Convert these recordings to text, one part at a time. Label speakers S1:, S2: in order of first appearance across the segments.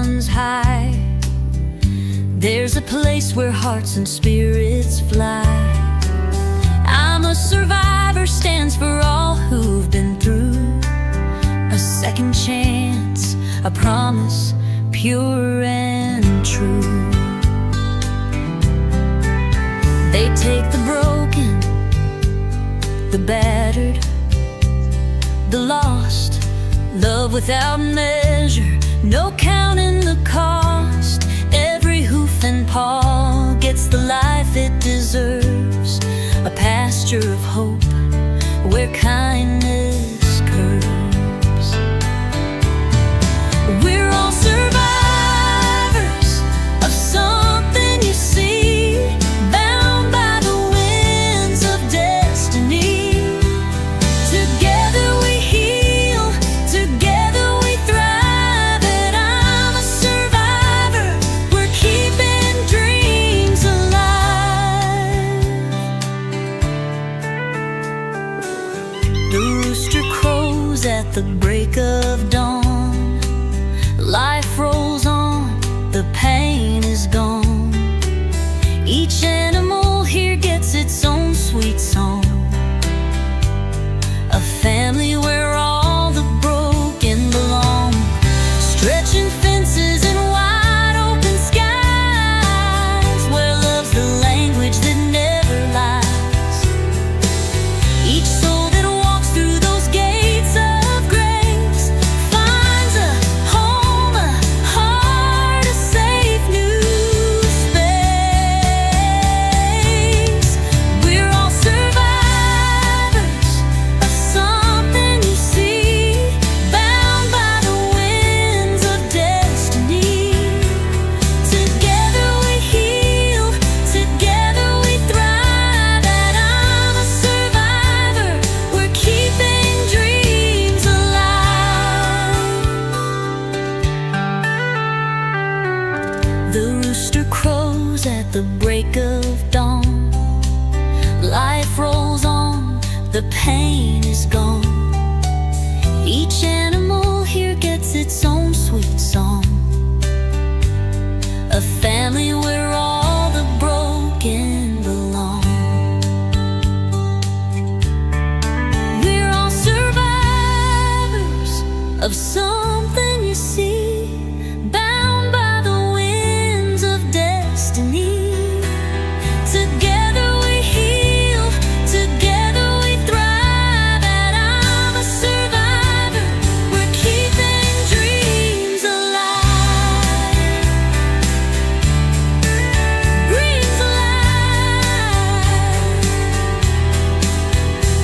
S1: runs high. There's a place where hearts and spirits fly. I'm a survivor stands for all who've been through. A second chance, a promise, pure and true. They take the broken, the battered, the lost, love without measure, no counting the cost. Every hoof and paw gets the life it deserves, a pasture of hope where kindness curves. We're all survivors of something you see, bound by the winds of destiny. Together we heal, together we thrive, and I'm a survivor. We're keeping dreams alive. The rooster crows at the break of dawn. Life rolls on, the pain is gone. Each animal here gets its own sweet song. A family where all the broken belong. Stretching fences and wide open skies, where love's the language that never lies. Each soul that walks through those gates of grace finds a home, a heart, a safe new space. We're all survivors of something you see, bound by the winds of destiny. Together we heal, together we thrive, and I'm a survivor. We're keeping dreams alive. The rooster crows at the break of dawn. Life rolls on, the pain is gone. Each animal here gets its own sweet song. A family where all the broken belong. We're all survivors of something you see, bound by the winds of destiny. Together we heal, together we thrive, and I'm a survivor. We're keeping dreams alive. Dreams alive.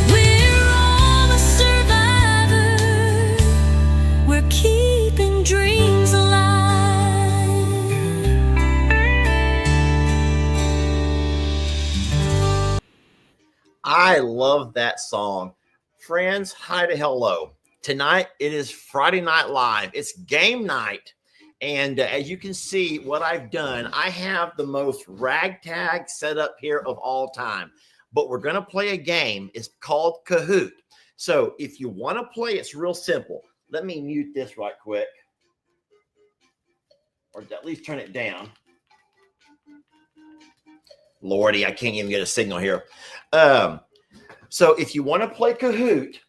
S1: We're all a survivor. We're keeping dreams alive.
S2: I love that song. Friends, hi to hello. Tonight it is Friday Night Live. It's game night. And as you can see, what I've done, I have the most ragtag setup here of all time. But we're going to play a game. It's called Kahoot. So if you want to play, it's real simple. Let me mute this right quick, or at least turn it down. Lordy, I can't even get a signal here. So if you want to play Kahoot,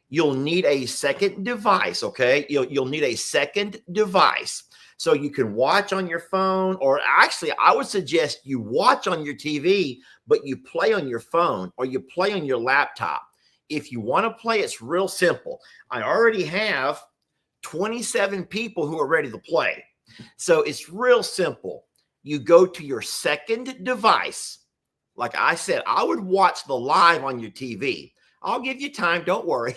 S2: you'll need a second device, okay? You'll need a second device. So you can watch on your phone, or actually, I would suggest you watch on your TV, but you play on your phone or you play on your laptop. If you want to play, it's real simple. I already have 27 people who are ready to play. So it's real simple. You go to your second device. Like I said, I would watch the live on your TV. I'll give you time. Don't worry.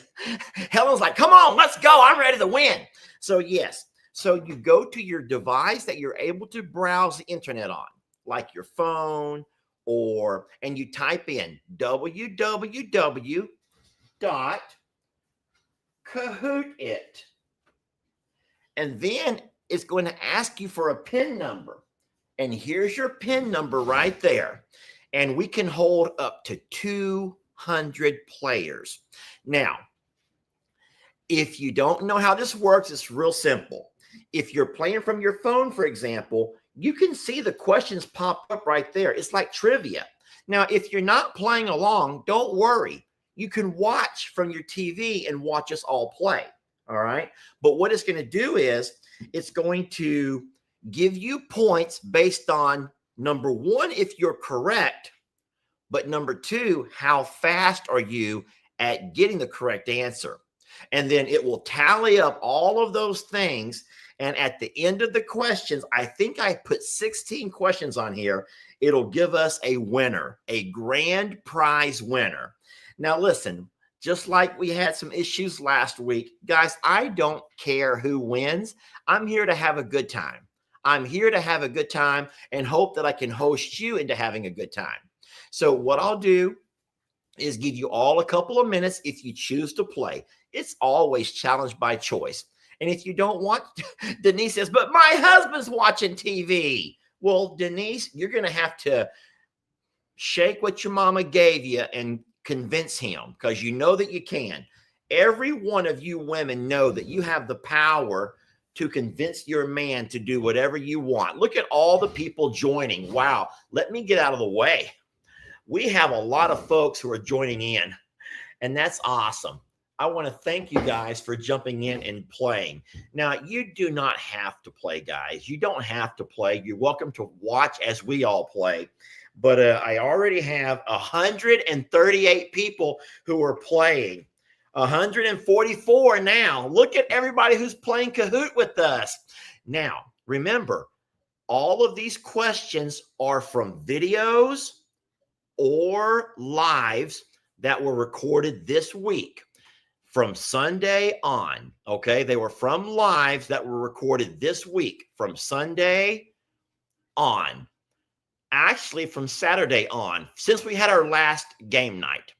S2: Helen's like, come on, let's go. I'm ready to win. So yes. So you go to your device that you're able to browse the internet on, like your phone, and you type in www.kahootit. And then it's going to ask you for a PIN number. And here's your PIN number right there. And we can hold up to 200 players. Now, if you don't know how this works, it's real simple. If you're playing from your phone, for example, you can see the questions pop up right there. It's like trivia. Now, if you're not playing along, don't worry. You can watch from your TV and watch us all play. All right. But what it's going to do is it's going to give you points based on number one, if you're correct, but number two, how fast are you at getting the correct answer? And then it will tally up all of those things. And at the end of the questions, I think I put 16 questions on here. It'll give us a winner, a grand prize winner. Now, listen, just like we had some issues last week, guys, I don't care who wins. I'm here to have a good time. I'm here to have a good time and hope that I can host you into having a good time. So what I'll do is give you all a couple of minutes if you choose to play. It's always challenge by choice. And if you don't want, Denise says, but my husband's watching TV. Well, Denise, you're going to have to shake what your mama gave you and convince him, because you know that you can. Every one of you women know that you have the power to convince your man to do whatever you want. Look at all the people joining. Wow. Let me get out of the way. We have a lot of folks who are joining in, and that's awesome. I want to thank you guys for jumping in and playing. Now, you do not have to play, guys. You don't have to play. You're welcome to watch as we all play. But I already have 138 people who are playing. 144 now. Look at everybody who's playing Kahoot with us. Now, remember, all of these questions are from videos or lives that were recorded this week from Sunday on. Okay, they were from lives that were recorded this week from Sunday on. Actually, from Saturday on, since we had our last game night,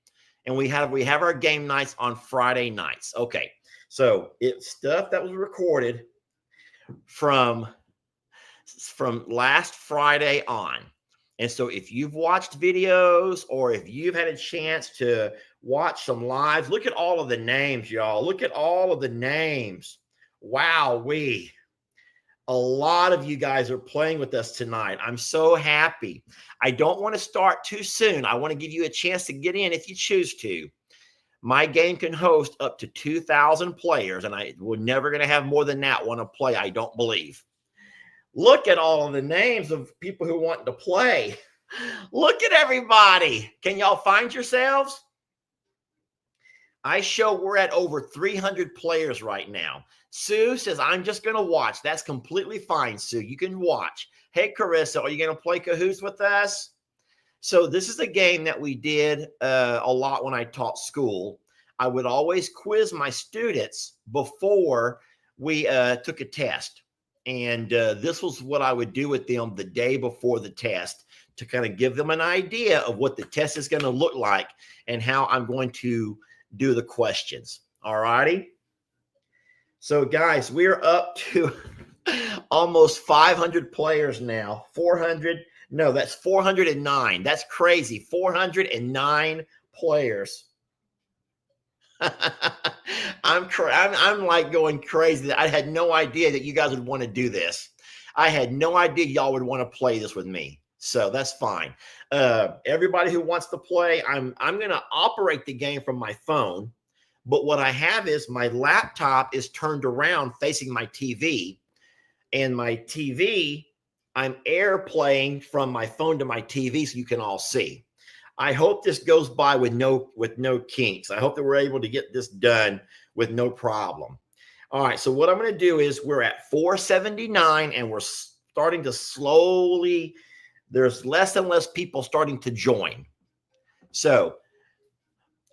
S2: and we have our game nights on Friday nights. Okay, so it's stuff that was recorded from last Friday on. And so if you've watched videos or if you've had a chance to watch some lives, look at all of the names, y'all. Look at all of the names. Wow-wee. A lot of you guys are playing with us tonight. I'm so happy. I don't want to start too soon. I want to give you a chance to get in if you choose to. My game can host up to 2,000 players, and we're never going to have more than that want to play, I don't believe. Look at all of the names of people who want to play. Look at everybody. Can y'all find yourselves? I show we're at over 300 players right now. Sue says, I'm just going to watch. That's completely fine, Sue. You can watch. Hey, Carissa, are you going to play Cahoots with us? So this is a game that we did a lot when I taught school. I would always quiz my students before we took a test. And this was what I would do with them the day before the test to kind of give them an idea of what the test is going to look like and how I'm going to do the questions. All righty. So guys, we're up to almost 500 players now. 400. No, that's 409. That's crazy. 409 players. I'm like going crazy. I had no idea that you guys would want to do this. I had no idea y'all would want to play this with me. So that's fine. Everybody who wants to play, I'm going to operate the game from my phone. But what I have is my laptop is turned around facing my TV. And my TV, I'm airplaying from my phone to my TV so you can all see. I hope this goes by with no kinks. I hope that we're able to get this done with no problem. All right, so what I'm going to do is we're at 479 and we're starting to slowly, there's less and less people starting to join. So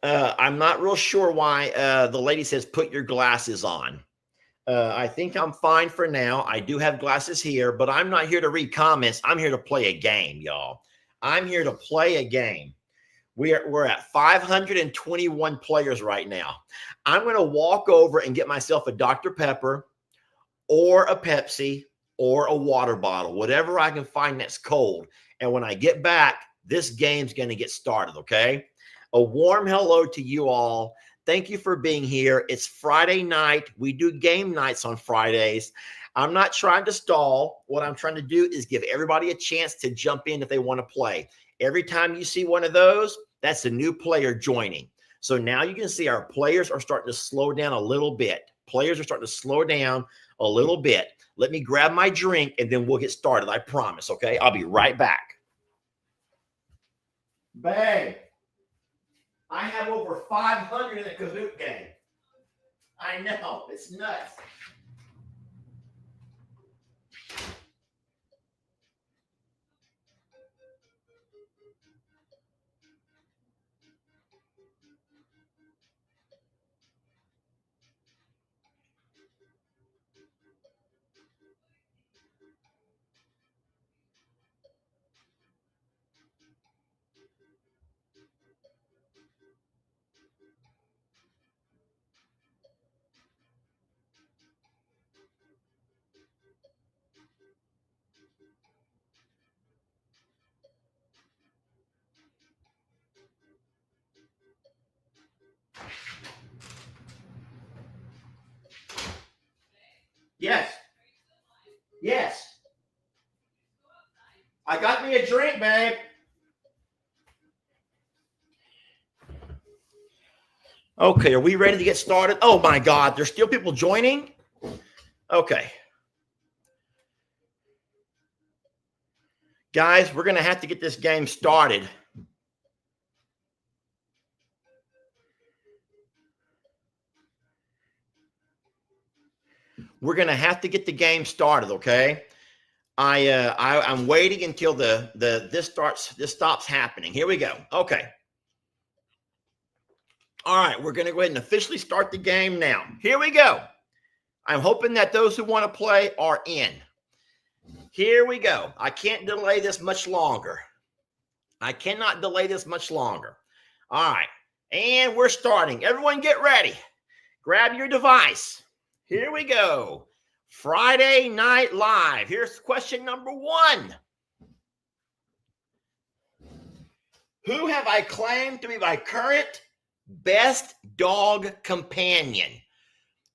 S2: I'm not real sure why the lady says put your glasses on. I think I'm fine for now. I do have glasses here, but I'm not here to read comments. I'm here to play a game, y'all. I'm here to play a game. We're at 521 players right now. I'm going to walk over and get myself a Dr. Pepper or a Pepsi or a water bottle, whatever I can find that's cold. And when I get back, this game's going to get started, okay? A warm hello to you all. Thank you for being here. It's Friday night. We do game nights on Fridays. I'm not trying to stall. What I'm trying to do is give everybody a chance to jump in if they want to play. Every time you see one of those, that's a new player joining. So now you can see our players are starting to slow down a little bit. Players are starting to slow down a little bit. Let me grab my drink and then we'll get started. I promise, okay? I'll be right back. Babe, I have over 500 in the Kahoot game. I know, it's nuts. Yes. Yes. I got me a drink, babe. Okay, are we ready to get started? Oh my God, there's still people joining? Okay. Guys, we're going to have to get this game started. We're going to have to get the game started, okay? I'm waiting until this stops happening. Here we go. Okay. All right, we're going to go ahead and officially start the game now. Here we go. I'm hoping that those who want to play are in. Here we go. I can't delay this much longer. I cannot delay this much longer. All right, and we're starting. Everyone get ready. Grab your device. Here we go. Friday Night Live. Here's question number 1. Who have I claimed to be my current best dog companion?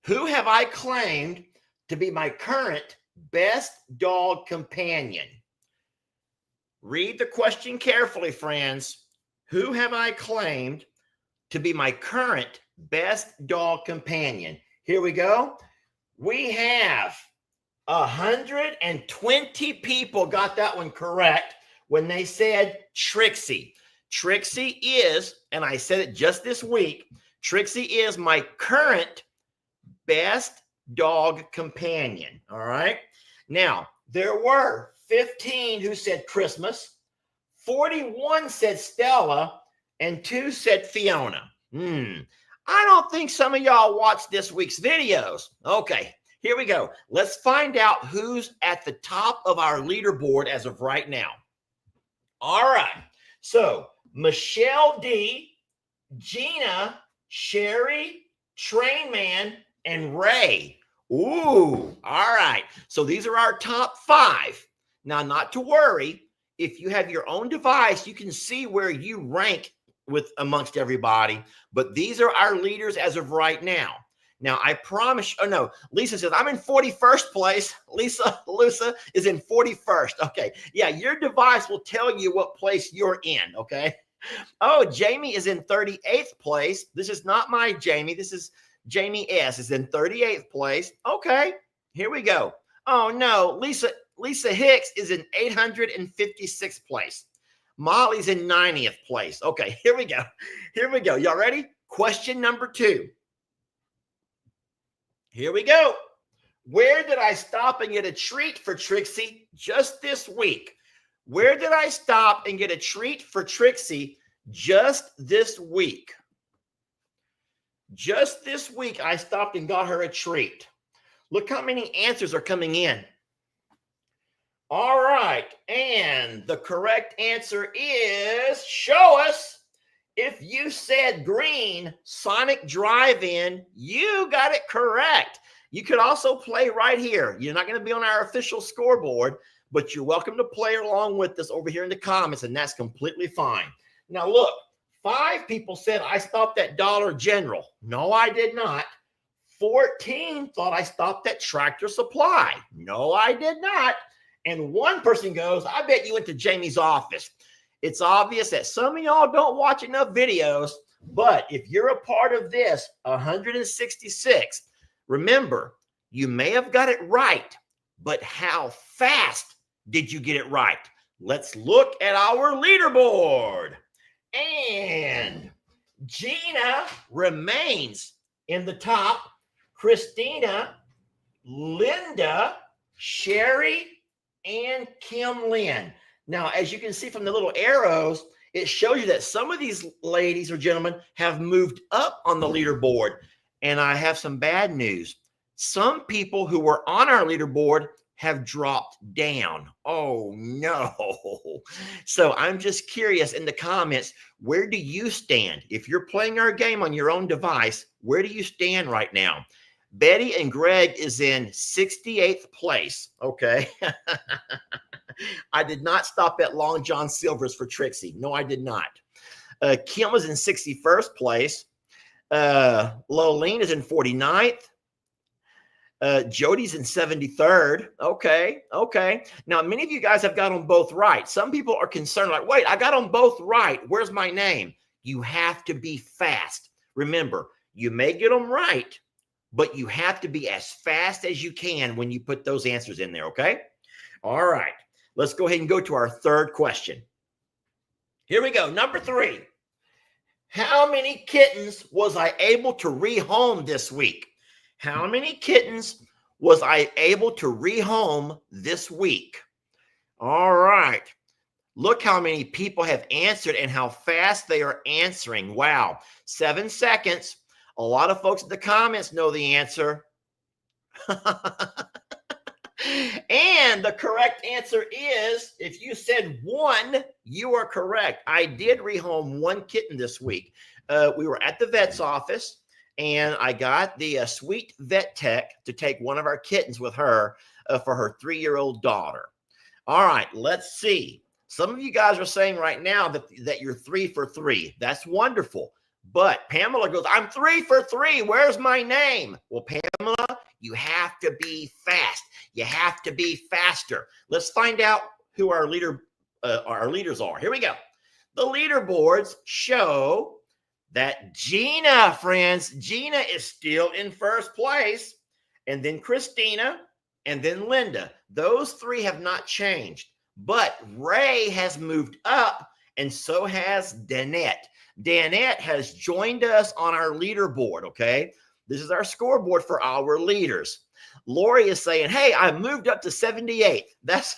S2: Who have I claimed to be my current best dog companion? Read the question carefully, friends. Who have I claimed to be my current best dog companion? Here we go. We have 120 people got that one correct when they said Trixie. Trixie is, and I said it just this week, Trixie is my current best dog companion. All right. Now, there were 15 who said Christmas, 41 said Stella, and 2 said Fiona. I don't think some of y'all watched this week's videos. Okay, here we go. Let's find out who's at the top of our leaderboard as of right now. All right. So, Michelle D, Gina, Sherry, Trainman, and Ray. Ooh, all right. So these are our top 5. Now, not to worry. If you have your own device, you can see where you rank with amongst everybody. But these are our leaders as of right now. Now, I promise. Oh, no. Lisa says, I'm in 41st place. Lisa is in 41st. Okay. Yeah, your device will tell you what place you're in. Okay. Oh, Jamie is in 38th place. This is not my Jamie. This is Jamie S. is in 38th place. Okay. Here we go. Oh, no. Lisa Hicks is in 856th place. Molly's in 90th place. Okay, here we go. Here we go. Y'all ready? Question number 2. Here we go. Where did I stop and get a treat for Trixie just this week? Where did I stop and get a treat for Trixie just this week? Just this week, I stopped and got her a treat. Look how many answers are coming in. All right, and the correct answer is, show us. If you said green, Sonic Drive-In, you got it correct. You could also play right here. You're not going to be on our official scoreboard, but you're welcome to play along with us over here in the comments, and that's completely fine. Now, look, 5 people said I stopped at Dollar General. No, I did not. 14 thought I stopped at Tractor Supply. No, I did not. And one person goes, I bet you went to Jamie's office. It's obvious that some of y'all don't watch enough videos, but if you're a part of this 166, remember, you may have got it right, but how fast did you get it right? Let's look at our leaderboard. And Gina remains in the top. Christina, Linda, Sherry, and Kim Lynn. Now, as you can see from the little arrows, it shows you that some of these ladies or gentlemen have moved up on the leaderboard. And I have some bad news. Some people who were on our leaderboard have dropped down. Oh, no. So I'm just curious in the comments, where do you stand? If you're playing our game on your own device, where do you stand right now? Betty and Greg is in 68th place. Okay. I did not stop at Long John Silver's for Trixie. No, I did not. Kim was in 61st place. Lolene is in 49th. Jody's in 73rd. Okay. Now, many of you guys have got them both right. Some people are concerned, like, wait, I got them both right. Where's my name? You have to be fast. Remember, you may get them right, but you have to be as fast as you can when you put those answers in there, okay? All right. Let's go ahead and go to our third question. Here we go. Number 3. How many kittens was I able to rehome this week? How many kittens was I able to rehome this week? All right. Look how many people have answered and how fast they are answering. Wow. 7 seconds. A lot of folks in the comments know the answer. And the correct answer is, if you said 1, you are correct. I did rehome 1 kitten this week. We were at the vet's office, and I got the sweet vet tech to take one of our kittens with her for her 3-year-old daughter. All right, let's see. Some of you guys are saying right now that you're 3 for 3. That's wonderful. But Pamela goes, I'm 3 for 3. Where's my name? Well, Pamela, you have to be fast. You have to be faster. Let's find out who our leaders are. Here we go. The leaderboards show that Gina, friends, Gina is still in first place. And then Christina, and then Linda. Those 3 have not changed. But Ray has moved up, and so has Danette. Danette has joined us on our leaderboard, okay? This is our scoreboard for our leaders. Lori is saying, hey, I moved up to 78th. That's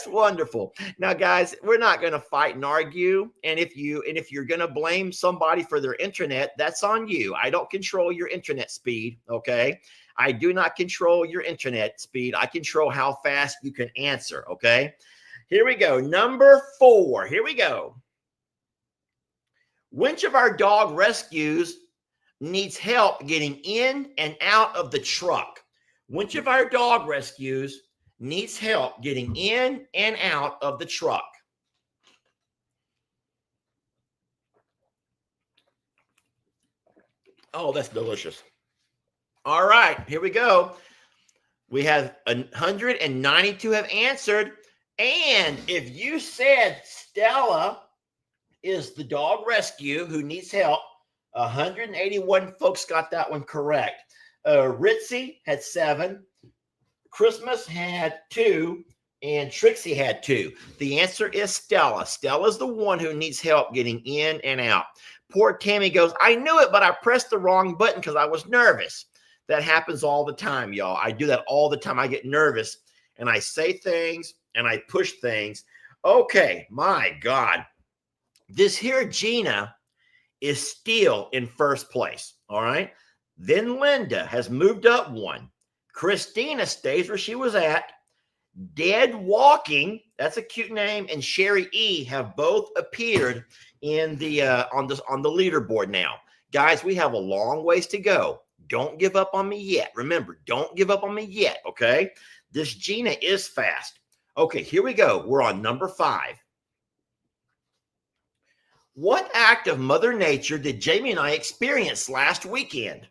S2: wonderful. Now, guys, we're not going to fight and argue. And if you're going to blame somebody for their internet, that's on you. I don't control your internet speed, okay? I do not control your internet speed. I control how fast you can answer, okay? Here we go. Number 4. Here we go. Which of our dog rescues needs help getting in and out of the truck? Which of our dog rescues needs help getting in and out of the truck? Oh, that's delicious. All right, here we go. We have 192 have answered. And if you said Stella is the dog rescue who needs help, 181 folks got that one correct. Ritzy had 7. Christmas had 2. And Trixie had 2. The answer is Stella. Stella's the one who needs help getting in and out. Poor Tammy goes, I knew it, but I pressed the wrong button because I was nervous. That happens all the time, y'all. I do that all the time. I get nervous and I say things and I push things. Okay, my God. This here Gina is still in first place, all right? Then Linda has moved up 1. Christina stays where she was at. Dead Walking, that's a cute name, and Sherry E have both appeared in the on the leaderboard now. Guys, we have a long ways to go. Don't give up on me yet. Remember, don't give up on me yet, okay? This Gina is fast. Okay, here we go. We're on number 5. What act of Mother Nature did Jamie and I experience last weekend?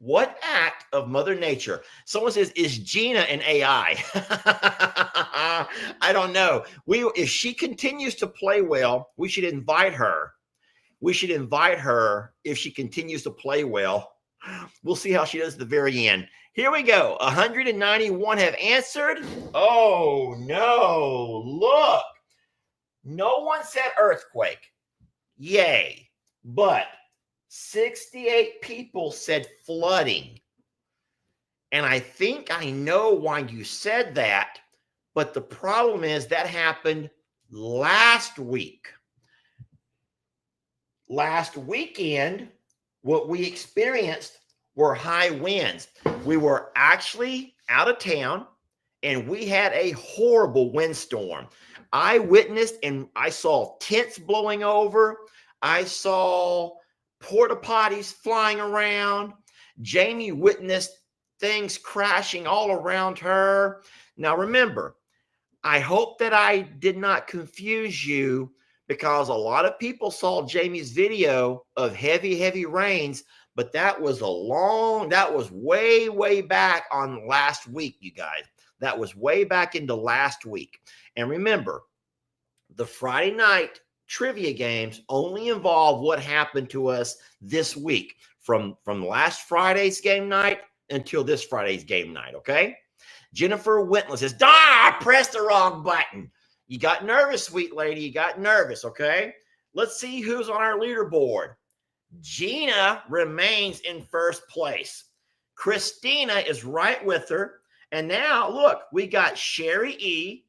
S2: What act of Mother Nature? Someone says, is Gina an AI? I don't know. If she continues to play well, we should invite her. We should invite her if she continues to play well. We'll see how she does at the very end. Here we go. 191 have answered. Oh, no. Look. No one said earthquake. Yay. But 68 people said flooding. And I think I know why you said that. But the problem is that happened last week. Last weekend, what we experienced were high winds. We were actually out of town and we had a horrible windstorm. I witnessed and I saw tents blowing over. I saw porta potties flying around. Jamie witnessed things crashing all around her. Now remember, I hope that I did not confuse you, because a lot of people saw Jamie's video of heavy rains, but that was way, way back on last week, you guys. That was way back into last week. And remember, the Friday night trivia games only involve what happened to us this week from last Friday's game night until this Friday's game night, okay? Jennifer Wentland says, I pressed the wrong button. You got nervous, sweet lady. You got nervous, okay? Let's see who's on our leaderboard. Gina remains in first place. Christina is right with her. And now, look, we got Sherry E.,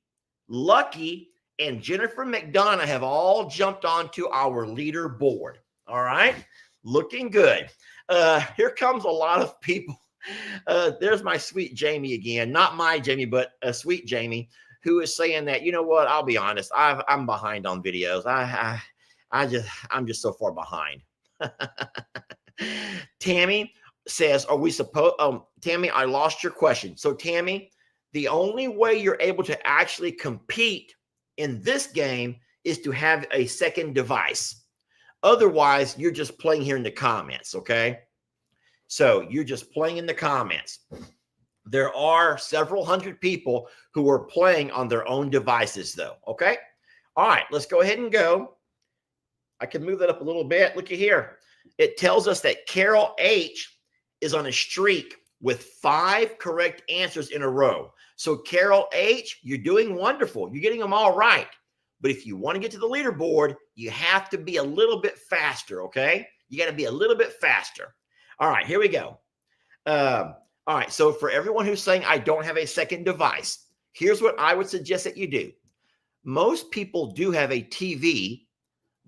S2: Lucky, and Jennifer McDonough have all jumped onto our leaderboard. All right? Looking good. Here comes a lot of people. There's my sweet Jamie again. Not my Jamie, but a sweet Jamie, who is saying that, you know what, I'll be honest, I'm behind on videos. I'm just so far behind. Tammy says, are we supposed, Tammy, I lost your question. So Tammy, the only way you're able to actually compete in this game is to have a second device. Otherwise, you're just playing here in the comments, okay? So you're just playing in the comments. There are several hundred people who are playing on their own devices, though. Okay. All right. Let's go ahead and go. I can move that up a little bit. Look at here. It tells us that Carol H is on a streak with 5 correct answers in a row. So Carol H, you're doing wonderful. You're getting them all right. But if you want to get to the leaderboard, you have to be a little bit faster. Okay. You got to be a little bit faster. All right. Here we go. All right, so for everyone who's saying I don't have a second device, here's what I would suggest that you do. Most people do have a TV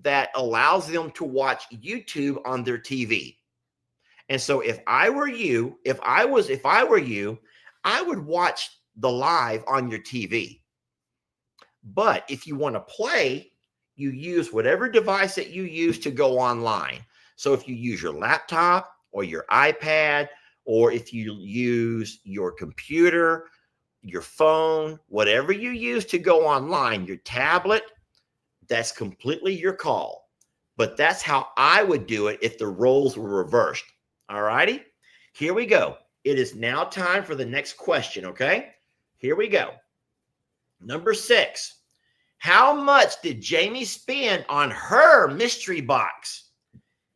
S2: that allows them to watch YouTube on their TV. And so if I were you, I would watch the live on your TV. But if you want to play, you use whatever device that you use to go online. So if you use your laptop or your iPad, or if you use your computer, your phone, whatever you use to go online, your tablet, that's completely your call. But that's how I would do it if the roles were reversed. All righty? Here we go. It is now time for the next question, okay? Here we go. Number 6. How much did Jamie spend on her mystery box?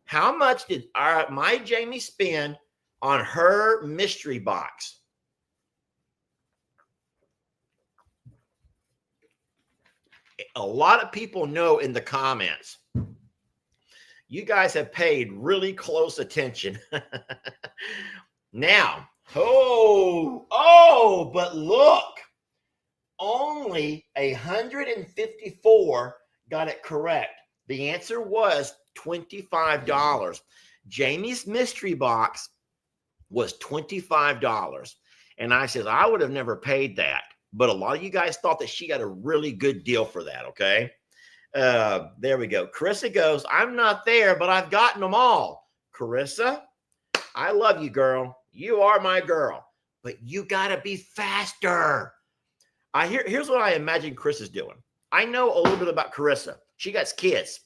S2: How much did my Jamie spend on her mystery box? A lot of people know in the comments. You guys have paid really close attention. Now, but look, only 154 got it correct. The answer was $25. Jamie's mystery box was $25. And I said, I would have never paid that. But a lot of you guys thought that she got a really good deal for that, okay? There we go. Carissa goes, I'm not there, but I've gotten them all. Carissa, I love you, girl. You are my girl. But you got to be faster. Here's what I imagine Chris is doing. I know a little bit about Carissa. She got kids.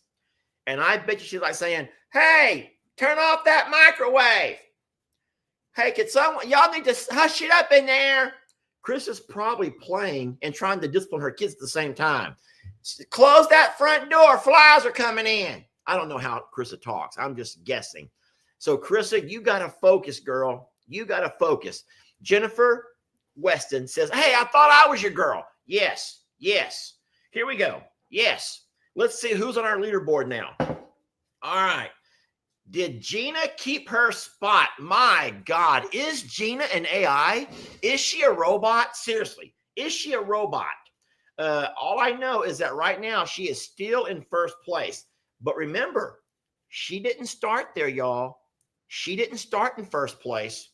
S2: And I bet you she's like saying, hey, turn off that microwave. Hey, can someone, y'all need to hush it up in there. Chris is probably playing and trying to discipline her kids at the same time. Close that front door. Flies are coming in. I don't know how Krista talks. I'm just guessing. So, Krista, you got to focus, girl. You got to focus. Jennifer Weston says, hey, I thought I was your girl. Yes, yes. Here we go. Yes. Let's see who's on our leaderboard now. All right. Did Gina keep her spot? My God. Is Gina an AI? Is she a robot? Seriously. Is she a robot? All I know is that right now she is still in first place. But remember, she didn't start there, y'all. She didn't start in first place.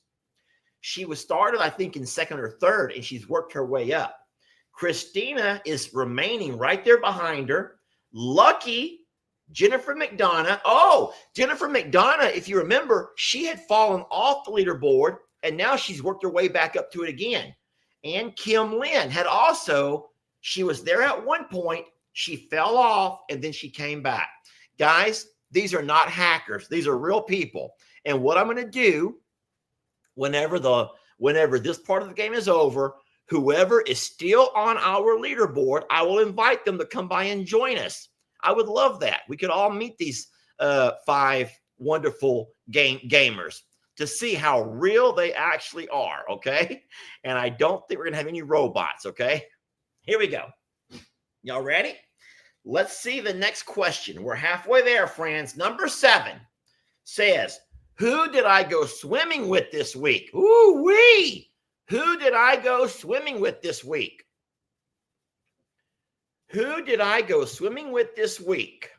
S2: She was started, I think, in second or third, and she's worked her way up. Christina is remaining right there behind her. Lucky Jennifer McDonough. Oh, Jennifer McDonough, if you remember, she had fallen off the leaderboard, and now she's worked her way back up to it again. And Kim Lynn had also, she was there at one point, she fell off, and then she came back. Guys, these are not hackers. These are real people. And what I'm going to do, whenever this part of the game is over, whoever is still on our leaderboard, I will invite them to come by and join us. I would love that. We could all meet these 5 wonderful gamers to see how real they actually are, okay? And I don't think we're going to have any robots, okay? Here we go. Y'all ready? Let's see the next question. We're halfway there, friends. Number 7 says, who did I go swimming with this week? Ooh-wee! Who did I go swimming with this week? Who did I go swimming with this week?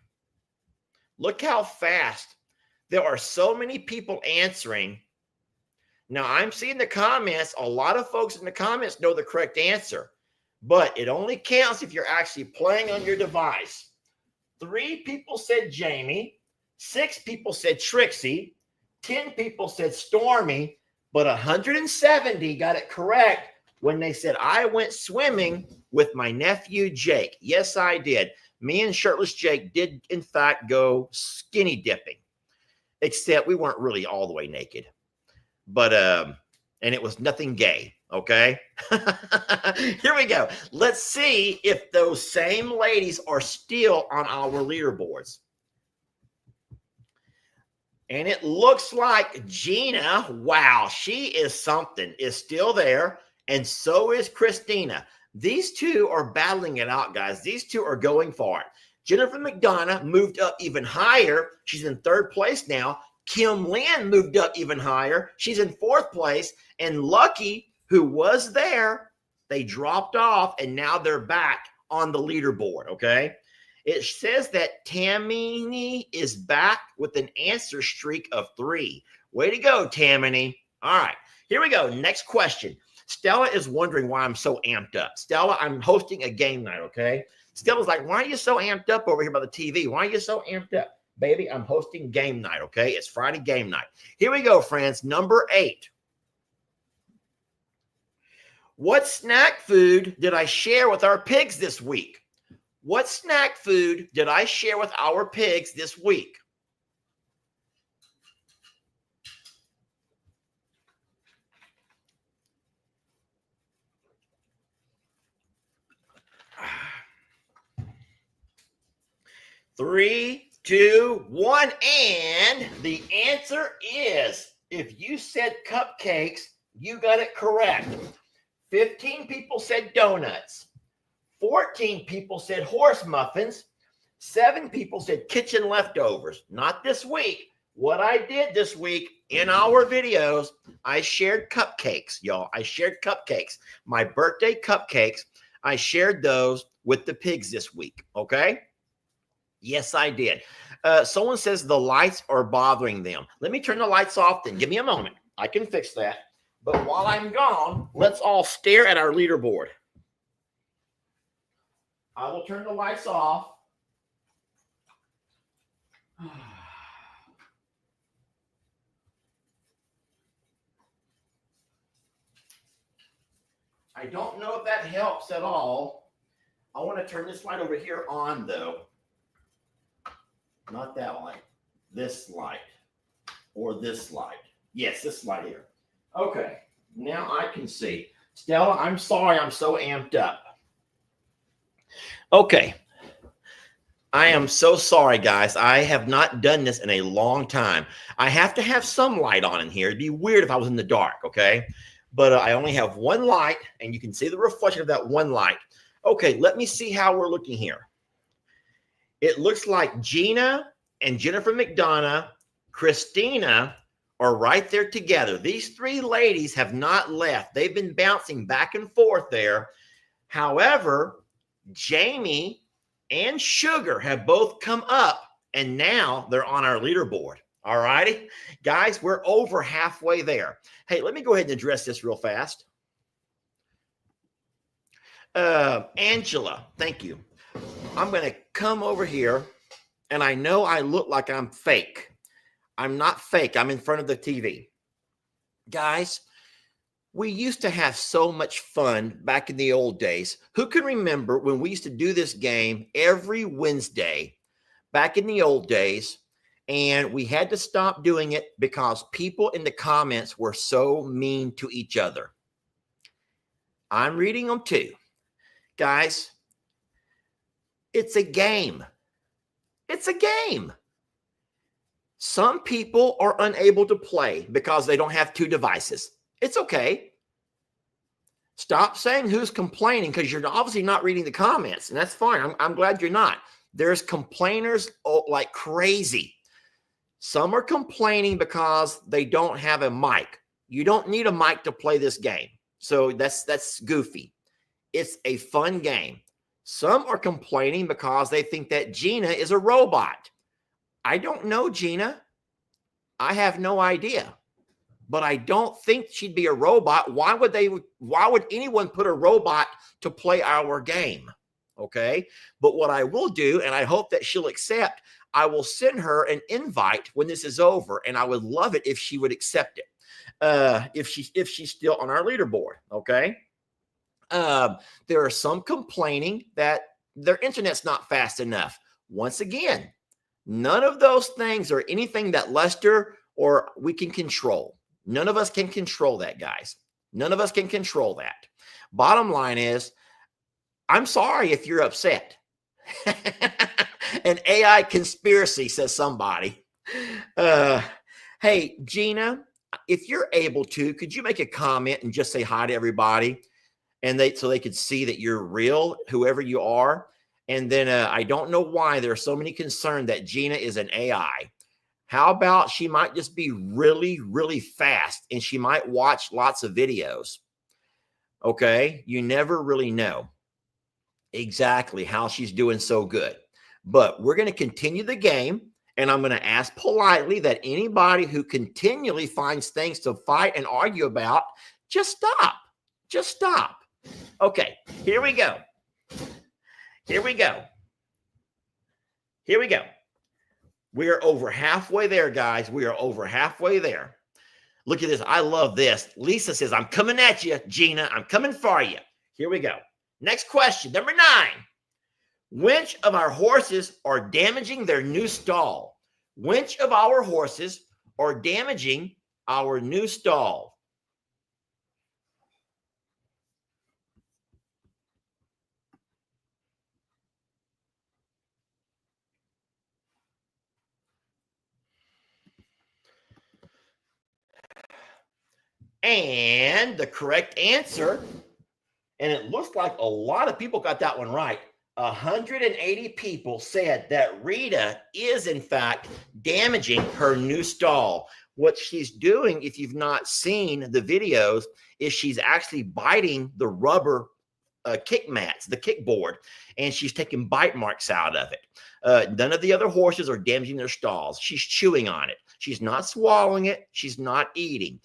S2: Look how fast. There are so many people answering. Now, I'm seeing the comments. A lot of folks in the comments know the correct answer, but it only counts if you're actually playing on your device. 3 people said Jamie. 6 people said Trixie. 10 people said Stormy, but 170 got it correct when they said, I went swimming with my nephew, Jake. Yes, I did. Me and shirtless Jake did, in fact, go skinny dipping, except we weren't really all the way naked. But, and it was nothing gay, okay? Here we go. Let's see if those same ladies are still on our leaderboards. And it looks like Gina, wow, she is something, is still there. And so is Christina. These 2 are battling it out, guys. These 2 are going for it. Jennifer McDonough moved up even higher. She's in 3rd place now. Kim Lynn moved up even higher. She's in 4th place. And Lucky, who was there, they dropped off, and now they're back on the leaderboard, okay? It says that Tammini is back with an answer streak of 3. Way to go, Tammini. All right, here we go. Next question. Stella is wondering why I'm so amped up. Stella, I'm hosting a game night, okay? Stella's like, why are you so amped up over here by the TV? Why are you so amped up? Baby, I'm hosting game night, okay? It's Friday game night. Here we go, friends. Number 8. What snack food did I share with our pigs this week? What snack food did I share with our pigs this week? Three, 2, 1, and the answer is, if you said cupcakes, you got it correct. 15 people said donuts. 14 people said horse muffins. 7 people said kitchen leftovers. Not this week. What I did this week in our videos, I shared cupcakes, y'all. I shared cupcakes. My birthday cupcakes, I shared those with the pigs this week, okay? Yes, I did. Someone says the lights are bothering them. Let me turn the lights off then. Give me a moment. I can fix that. But while I'm gone, let's all stare at our leaderboard. I will turn the lights off. I don't know if that helps at all. I want to turn this light over here on, though. Not that light. This light. Or this light. Yes, this light here. Okay, now I can see. Stella, I'm sorry I'm so amped up. Okay, I am so sorry, guys. I have not done this in a long time. I have to have some light on in here. It'd be weird if I was in the dark, okay? But I only have one light, and you can see the reflection of that one light. Okay, let me see how we're looking here. It looks like Gina and Jennifer McDonough, Christina are right there together. These three ladies have not left. They've been bouncing back and forth there. However, Jamie and Sugar have both come up, and now they're on our leaderboard. All righty, guys, we're over halfway there. Hey, let me go ahead and address this real fast. Angela, thank you. I'm going to come over here, and I know I look like I'm fake. I'm not fake. I'm in front of the TV. Guys, we used to have so much fun back in the old days. Who can remember when we used to do this game every Wednesday back in the old days, and we had to stop doing it because people in the comments were so mean to each other? I'm reading them too. Guys, it's a game. It's a game. Some people are unable to play because they don't have two devices. It's okay. Stop saying who's complaining, because you're obviously not reading the comments, and that's fine. I'm glad you're not. There's complainers like crazy. Some are complaining because they don't have a mic. You don't need a mic to play this game. So that's goofy. It's a fun game. Some are complaining because they think that Gina is a robot. I don't know Gina. I have no idea. But I don't think she'd be a robot. Why would anyone put a robot to play our game? Okay. But what I will do, and I hope that she'll accept, I will send her an invite when this is over, and I would love it if she would accept it. If she's still on our leaderboard. Okay. There are some complaining that their internet's not fast enough. Once again, none of those things are anything that Lester or we can control. None of us can control that, guys. None of us can control that. Bottom line is, I'm sorry if you're upset. An AI conspiracy, says somebody. Hey, Gina, if you're able to, could you make a comment and just say hi to everybody? And so they could see that you're real, whoever you are. And then I don't know why there are so many concerned that Gina is an AI. How about she might just be really, really fast, and she might watch lots of videos. Okay, you never really know exactly how she's doing so good. But we're going to continue the game, and I'm going to ask politely that anybody who continually finds things to fight and argue about, just stop. Just stop. Okay, here we go. Here we go. Here we go. We are over halfway there, guys. We are over halfway there. Look at this. I love this. Lisa says, I'm coming at you, Gina. I'm coming for you. Here we go. Next question, number 9. Which of our horses are damaging their new stall? Which of our horses are damaging our new stall? And the correct answer, and it looks like a lot of people got that one right. 180 people said that Rita is, in fact, damaging her new stall. What she's doing, if you've not seen the videos, is she's actually biting the rubber kick mats, the kickboard, and she's taking bite marks out of it. None of the other horses are damaging their stalls. She's chewing on it. She's not swallowing it. She's not eating.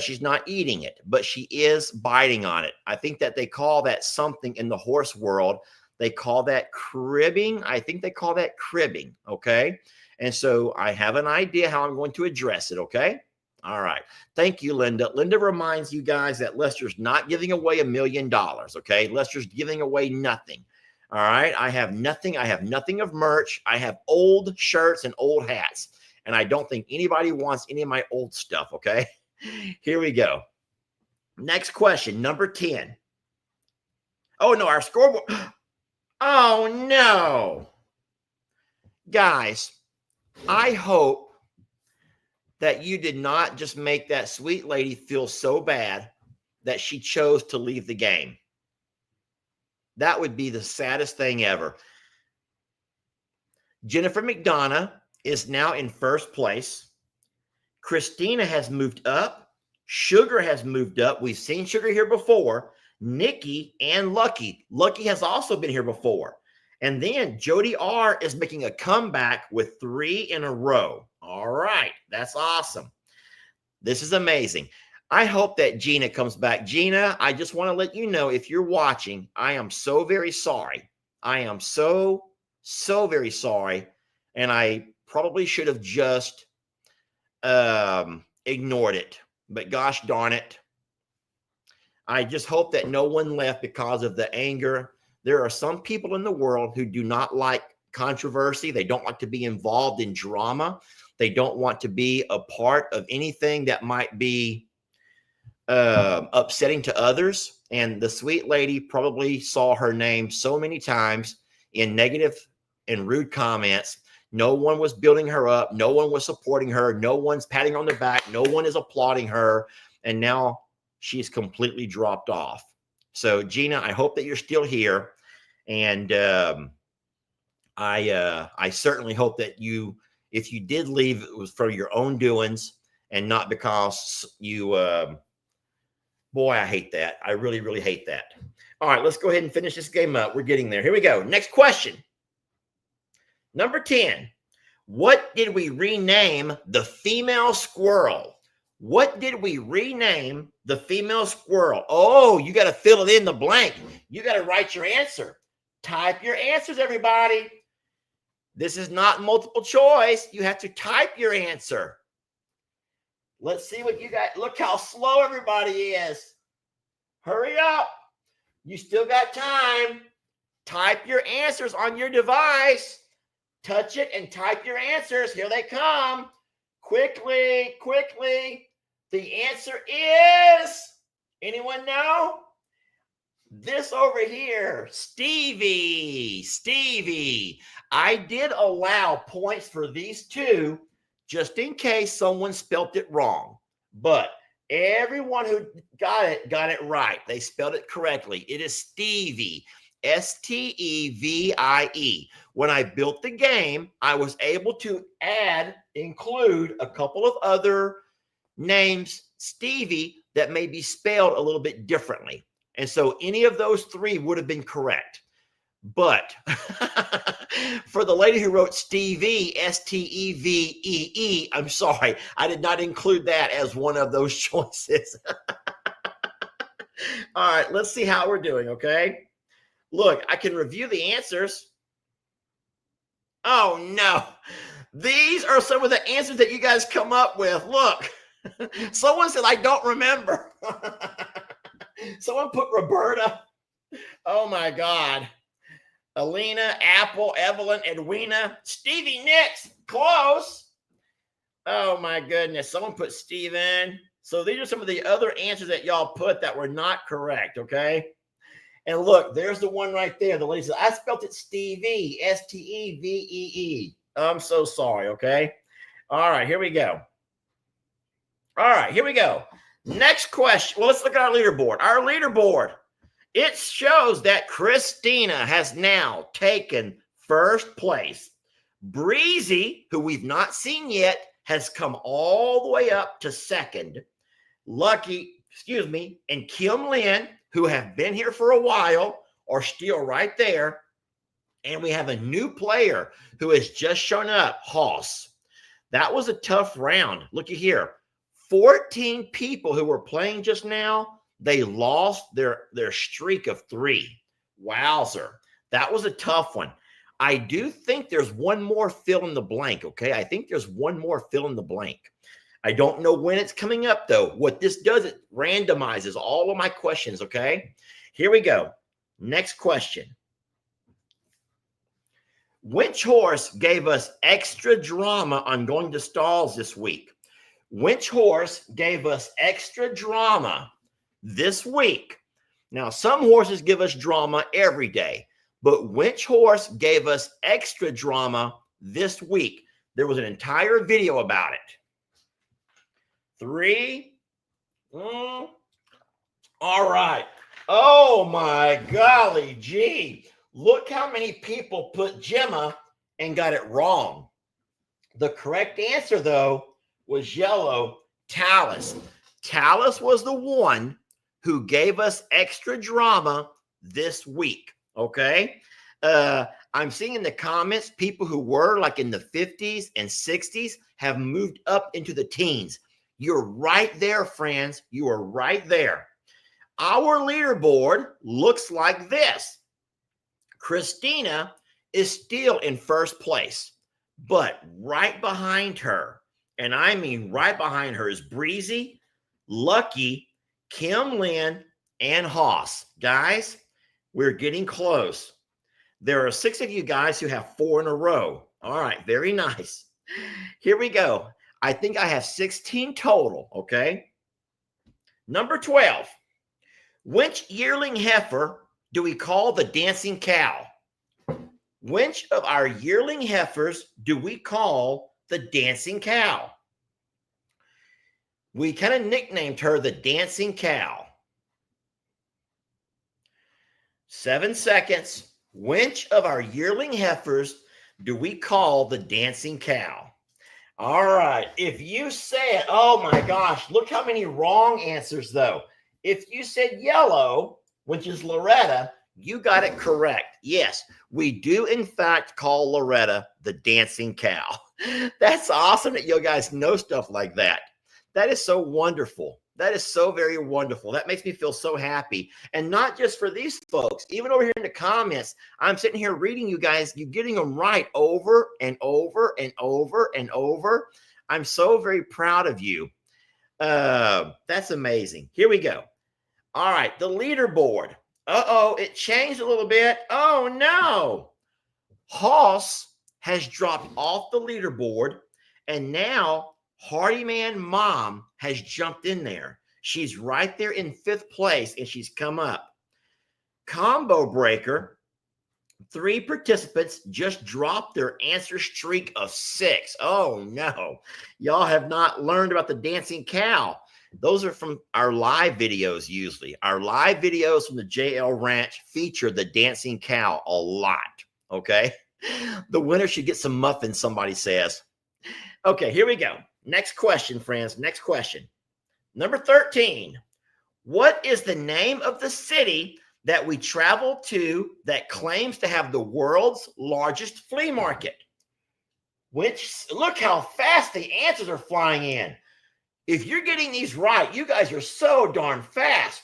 S2: She's not eating it, but she is biting on it. I think that they call that something in the horse world. They call that cribbing. I think they call that cribbing. Okay. And so I have an idea how I'm going to address it. Okay. All right. Thank you, Linda. Linda reminds you guys that Lester's not giving away $1 million. Okay. Lester's giving away nothing. All right. I have nothing. I have nothing of merch. I have old shirts and old hats. And I don't think anybody wants any of my old stuff. Okay. Here we go. Next question, number 10. Oh, no, our scoreboard. Oh, no. Guys, I hope that you did not just make that sweet lady feel so bad that she chose to leave the game. That would be the saddest thing ever. Jennifer McDonough is now in first place. Christina has moved up. Sugar has moved up. We've seen Sugar here before. Nikki and Lucky. Lucky has also been here before. And then Jody R is making a comeback with 3 in a row. All right. That's awesome. This is amazing. I hope that Gina comes back. Gina, I just want to let you know, if you're watching, I am so very sorry. I am so very sorry. And I probably should have just ignored it. But gosh darn it. I just hope that no one left because of the anger. There are some people in the world who do not like controversy. They don't like to be involved in drama. They don't want to be a part of anything that might be upsetting to others. And the sweet lady probably saw her name so many times in negative and rude comments. No one was building her up. No one was supporting her. No one's patting her on the back. No one is applauding her. And now she's completely dropped off. So Gina, I hope that you're still here. And I certainly hope that you, if you did leave, it was for your own doings and not because you, boy, I hate that. I really, really hate that. All right, let's go ahead and finish this game up. We're getting there. Here we go. Next question. Number 10. What did we rename the female squirrel? What did we rename the female squirrel? Oh, you got to fill it in the blank. You got to write your answer. Type your answers, everybody. This is not multiple choice. You have to type your answer. Let's see what you got. Look how slow everybody is. Hurry up. You still got time. Type your answers on your device. Touch it and type your answers. Here they come. Quickly, quickly. The answer is, anyone know? This over here, Stevie. Stevie. I did allow points for these two just in case someone spelt it wrong. But everyone who got it right. They spelled it correctly. It is Stevie. Stevie. When I built the game, I was able to include a couple of other names, Stevie, that may be spelled a little bit differently. And so any of those 3 would have been correct. But for the lady who wrote Stevie, Stevee, I'm sorry, I did not include that as one of those choices. All right, let's see how we're doing, okay? Look, I can review the answers. Oh, no. These are some of the answers that you guys come up with. Look, someone said, I don't remember. Someone put Roberta. Oh, my God. Alina, Apple, Evelyn, Edwina, Stevie Nicks. Close. Oh, my goodness. Someone put Steven. So these are some of the other answers that y'all put that were not correct, okay? And look, there's the one right there. The lady said, I spelled it Stevie, Stevee. I'm so sorry, okay? All right, here we go. All right, here we go. Next question. Well, let's look at our leaderboard. Our leaderboard. It shows that Christina has now taken first place. Breezy, who we've not seen yet, has come all the way up to second. And Kim Lynn, who have been here for a while, are still right there. And we have a new player who has just shown up, Hoss. That was a tough round. Looky here. 14 people who were playing just now, they lost their streak of 3. Wowzer. That was a tough one. I do think there's one more fill in the blank, okay? I think there's one more fill in the blank. I don't know when it's coming up, though. What this does, it randomizes all of my questions, okay? Here we go. Next question. Which horse gave us extra drama on going to stalls this week? Which horse gave us extra drama this week? Now, some horses give us drama every day, but which horse gave us extra drama this week? There was an entire video about it. 3. All right. Oh my golly gee. Look how many people put Gemma and got it wrong. The correct answer, though, was yellow, Talus. Talus was the one who gave us extra drama this week, okay? I'm seeing in the comments people who were like in the 50s and 60s have moved up into the teens. You're right there, friends. You are right there. Our leaderboard looks like this. Christina is still in first place, but right behind her, and I mean right behind her, is Breezy, Lucky, Kim Lynn, and Haas. Guys, we're getting close. There are 6 of you guys who have 4 in a row. All right, very nice. Here we go. I think I have 16 total, okay? Number 12. Which yearling heifer do we call the dancing cow? Which of our yearling heifers do we call the dancing cow? We kind of nicknamed her the dancing cow. 7 seconds. Which of our yearling heifers do we call the dancing cow? All right. If you said, oh my gosh, look how many wrong answers though. If you said yellow, which is Loretta, you got it correct. Yes, we do in fact call Loretta the dancing cow. That's awesome that you guys know stuff like that. That is so wonderful. That is so very wonderful. That makes me feel so happy. And not just for these folks, even over here in the comments, I'm sitting here reading you guys, you're getting them right over and over and over and over. I'm so very proud of you. That's amazing. Here we go. All right, the leaderboard. Uh-oh, it changed a little bit. Oh, no. Hoss has dropped off the leaderboard, and now Hardyman Mom has jumped in there. She's right there in 5th place, and she's come up. Combo Breaker, 3 participants just dropped their answer streak of 6. Oh, no. Y'all have not learned about the dancing cow. Those are from our live videos usually. Our live videos from the JL Ranch feature the dancing cow a lot, okay? The winner should get some muffins, somebody says. Okay, here we go. Next question, friends. Next question. Number 13. What is the name of the city that we travel to that claims to have the world's largest flea market? Look how fast the answers are flying in. If you're getting these right, you guys are so darn fast.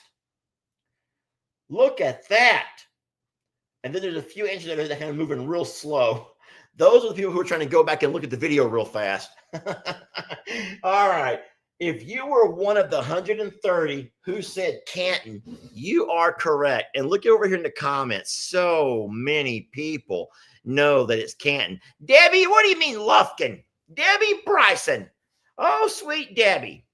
S2: Look at that. And then there's a few answers that are kind of moving real slow. Those are the people who are trying to go back and look at the video real fast. All right. If you were one of the 130 who said Canton, you are correct. And look over here in the comments. So many people know that it's Canton. Debbie, what do you mean Lufkin? Debbie Bryson. Oh, sweet Debbie.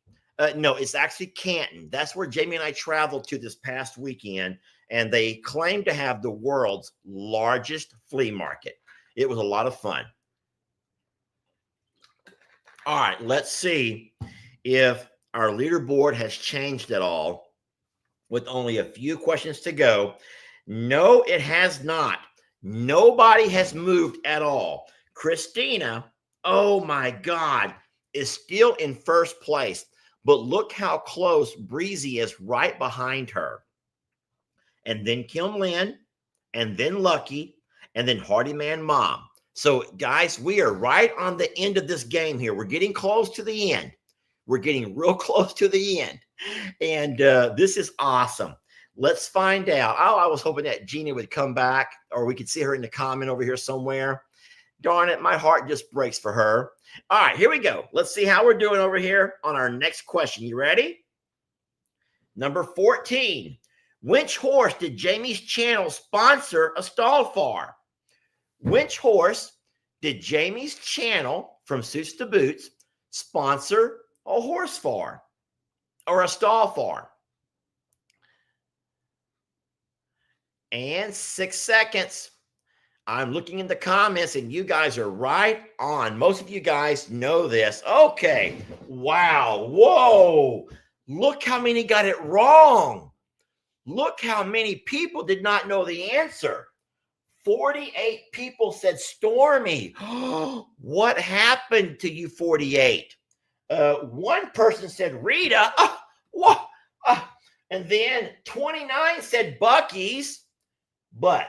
S2: No, it's actually Canton. That's where Jamie and I traveled to this past weekend, and they claim to have the world's largest flea market. It was a lot of fun. All right, let's see if our leaderboard has changed at all with only a few questions to go. No, it has not. Nobody has moved at all. Christina, oh my God, is still in first place, but look how close Breezy is right behind her. And then Kim Lynn, and then Lucky, and then Hardyman Mom. So guys, we are right on the end of this game here. We're getting close to the end. We're getting real close to the end. And this is awesome. Let's find out. Oh, I was hoping that Jeannie would come back, or we could see her in the comment over here somewhere. Darn it, my heart just breaks for her. All right, here we go. Let's see how we're doing over here on our next question. You ready? Number 14. Which horse did Jamie's channel sponsor a stall for? Which horse did Jamie's channel, From Suits to Boots, sponsor a horse farm or a stall farm? And 6 seconds. I'm looking in the comments and you guys are right on. Most of you guys know this. Okay. Wow. Whoa. Look how many got it wrong. Look how many people did not know the answer. 48 people said Stormy. What happened to you, 48? One person said Rita. What? And then 29 said Bucky's. But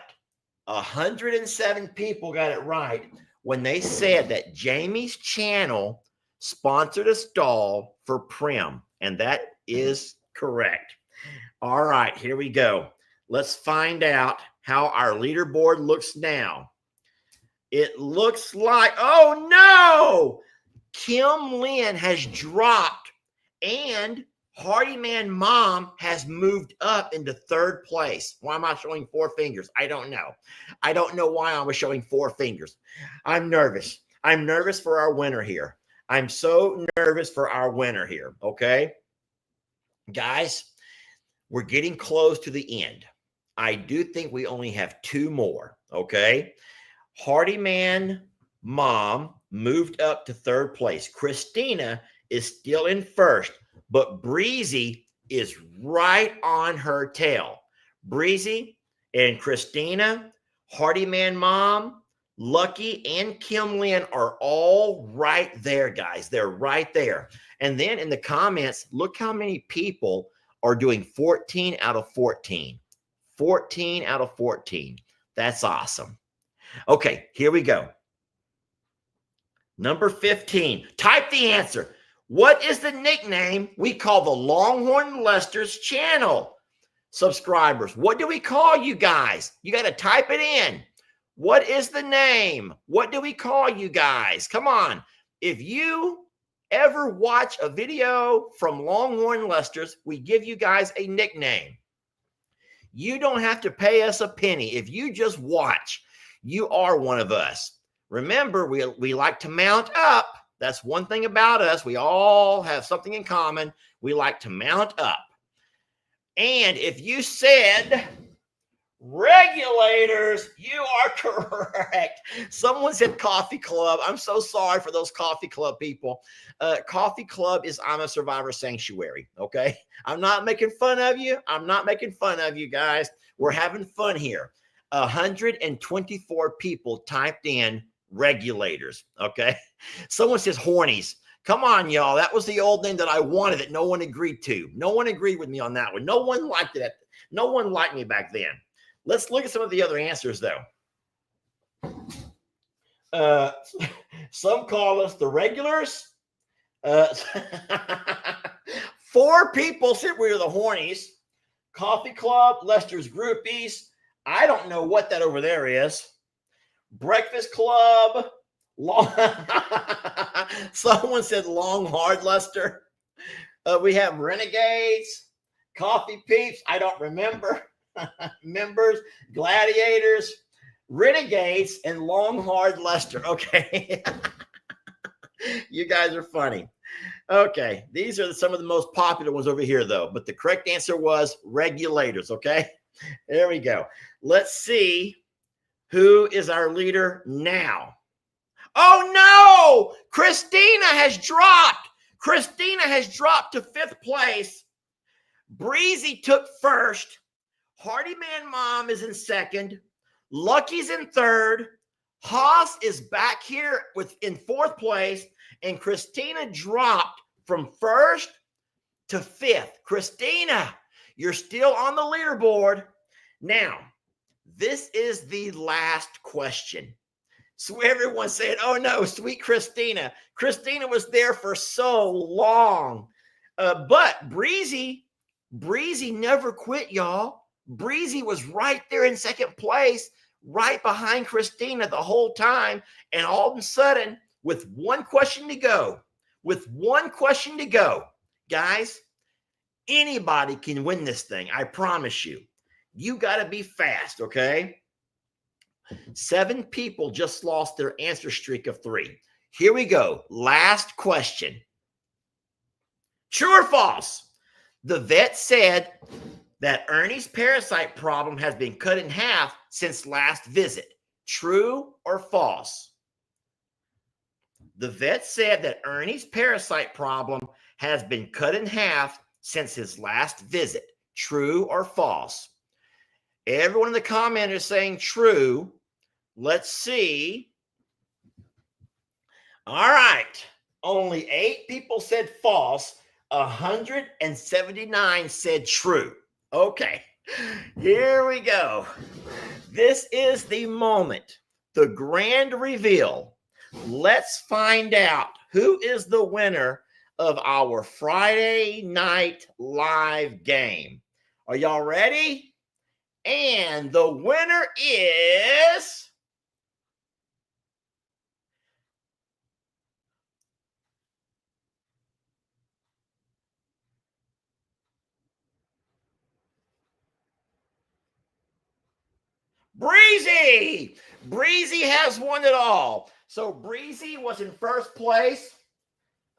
S2: 107 people got it right when they said that Jamie's channel sponsored a stall for Prim. And that is correct. All right, here we go. Let's find out how our leaderboard looks now. It looks like, oh no, Kim Lynn has dropped and Hardyman Mom has moved up into 3rd place. Why am I showing 4 fingers? I don't know. I don't know why I was showing 4 fingers. I'm nervous. I'm nervous for our winner here. I'm so nervous for our winner here, okay? Guys, we're getting close to the end. I do think we only have 2 more, okay? Hardyman Mom moved up to 3rd place. Christina is still in 1st, but Breezy is right on her tail. Breezy and Christina, Hardyman Mom, Lucky, and Kim Lynn are all right there, guys. They're right there. And then in the comments, look how many people are doing 14 out of 14. 14 out of 14. That's awesome. Okay, here we go. Number 15. Type the answer. What is the nickname we call the Longhorn Lusters channel? Subscribers, what do we call you guys? You got to type it in. What is the name? What do we call you guys? Come on. If you ever watch a video from Longhorn Lusters, we give you guys a nickname. You don't have to pay us a penny. If you just watch, you are one of us. Remember, we like to mount up. That's one thing about us. We all have something in common. We like to mount up. And if you said regulators, you are correct. Someone said coffee club. I'm so sorry for those coffee club people. Coffee club is I'm a Survivor Sanctuary, okay? I'm not making fun of you. I'm not making fun of you guys. We're having fun here. 124 people typed in regulators, okay? Someone says hornies. Come on, y'all. That was the old name that I wanted that no one agreed to. No one agreed with me on that one. No one liked it. No one liked me back then. Let's look at some of the other answers, though. Some call us the regulars. 4 people said we were the hornies. Coffee club, Lester's groupies. I don't know what that over there is. Breakfast club. Someone said long hard Luster. We have renegades, coffee peeps. I don't remember. Members, gladiators, renegades, and long hard Luster. Okay. You guys are funny. Okay. These are some of the most popular ones over here, though. But the correct answer was regulators. Okay. There we go. Let's see who is our leader now. Oh, no. Christina has dropped. Christina has dropped to 5th place. Breezy took 1st. Hardyman Mom is in 2nd. Lucky's in 3rd. Haas is back here in 4th place. And Christina dropped from 1st to 5th. Christina, you're still on the leaderboard. Now, this is the last question. So everyone said, oh no, sweet Christina. Christina was there for so long. But Breezy never quit, y'all. Breezy was right there in 2nd place, right behind Christina the whole time. And all of a sudden, with one question to go, guys, anybody can win this thing. I promise you. You got to be fast, okay? 7 people just lost their answer streak of 3. Here we go. Last question. True or false? The vet said that Ernie's parasite problem has been cut in half since last visit. True or false? The vet said that Ernie's parasite problem has been cut in half since his last visit. True or false? Everyone in the comment is saying true. Let's see. All right. Only 8 people said false. 179 said true. Okay. Here we go. This is the moment, the grand reveal. Let's find out who is the winner of our Friday night live game. Are y'all ready? And the winner is Breezy. Breezy has won it all. So Breezy was in first place.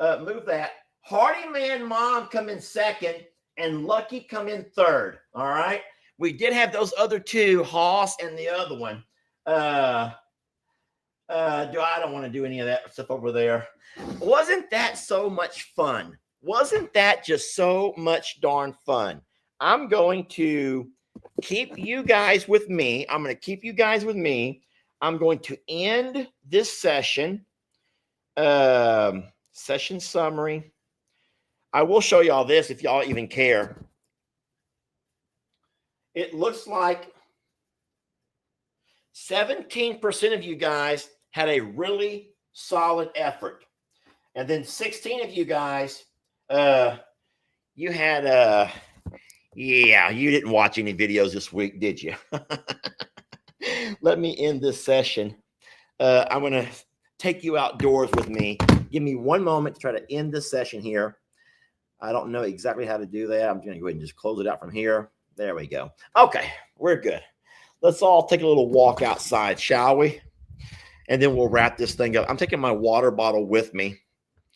S2: Move that. Hardy Man Mom come in second, and Lucky come in third. All right. We did have those other two, Hoss and the other one. I don't want to do any of that stuff over there. Wasn't that so much fun? Wasn't that just so much darn fun? I'm going to keep you guys with me. I'm going to keep you guys with me. I'm going to end this session. Session summary. I will show y'all this if y'all even care. It looks like 17% of you guys had a really solid effort. And then 16 of you guys, you had, you didn't watch any videos this week, did you? Let me end this session. I'm going to take you outdoors with me. Give me one moment to try to end this session here. I don't know exactly how to do that. I'm going to go ahead and just close it out from here. There we go. Okay, we're good. Let's all take a little walk outside, shall we? And then we'll wrap this thing up. I'm taking my water bottle with me.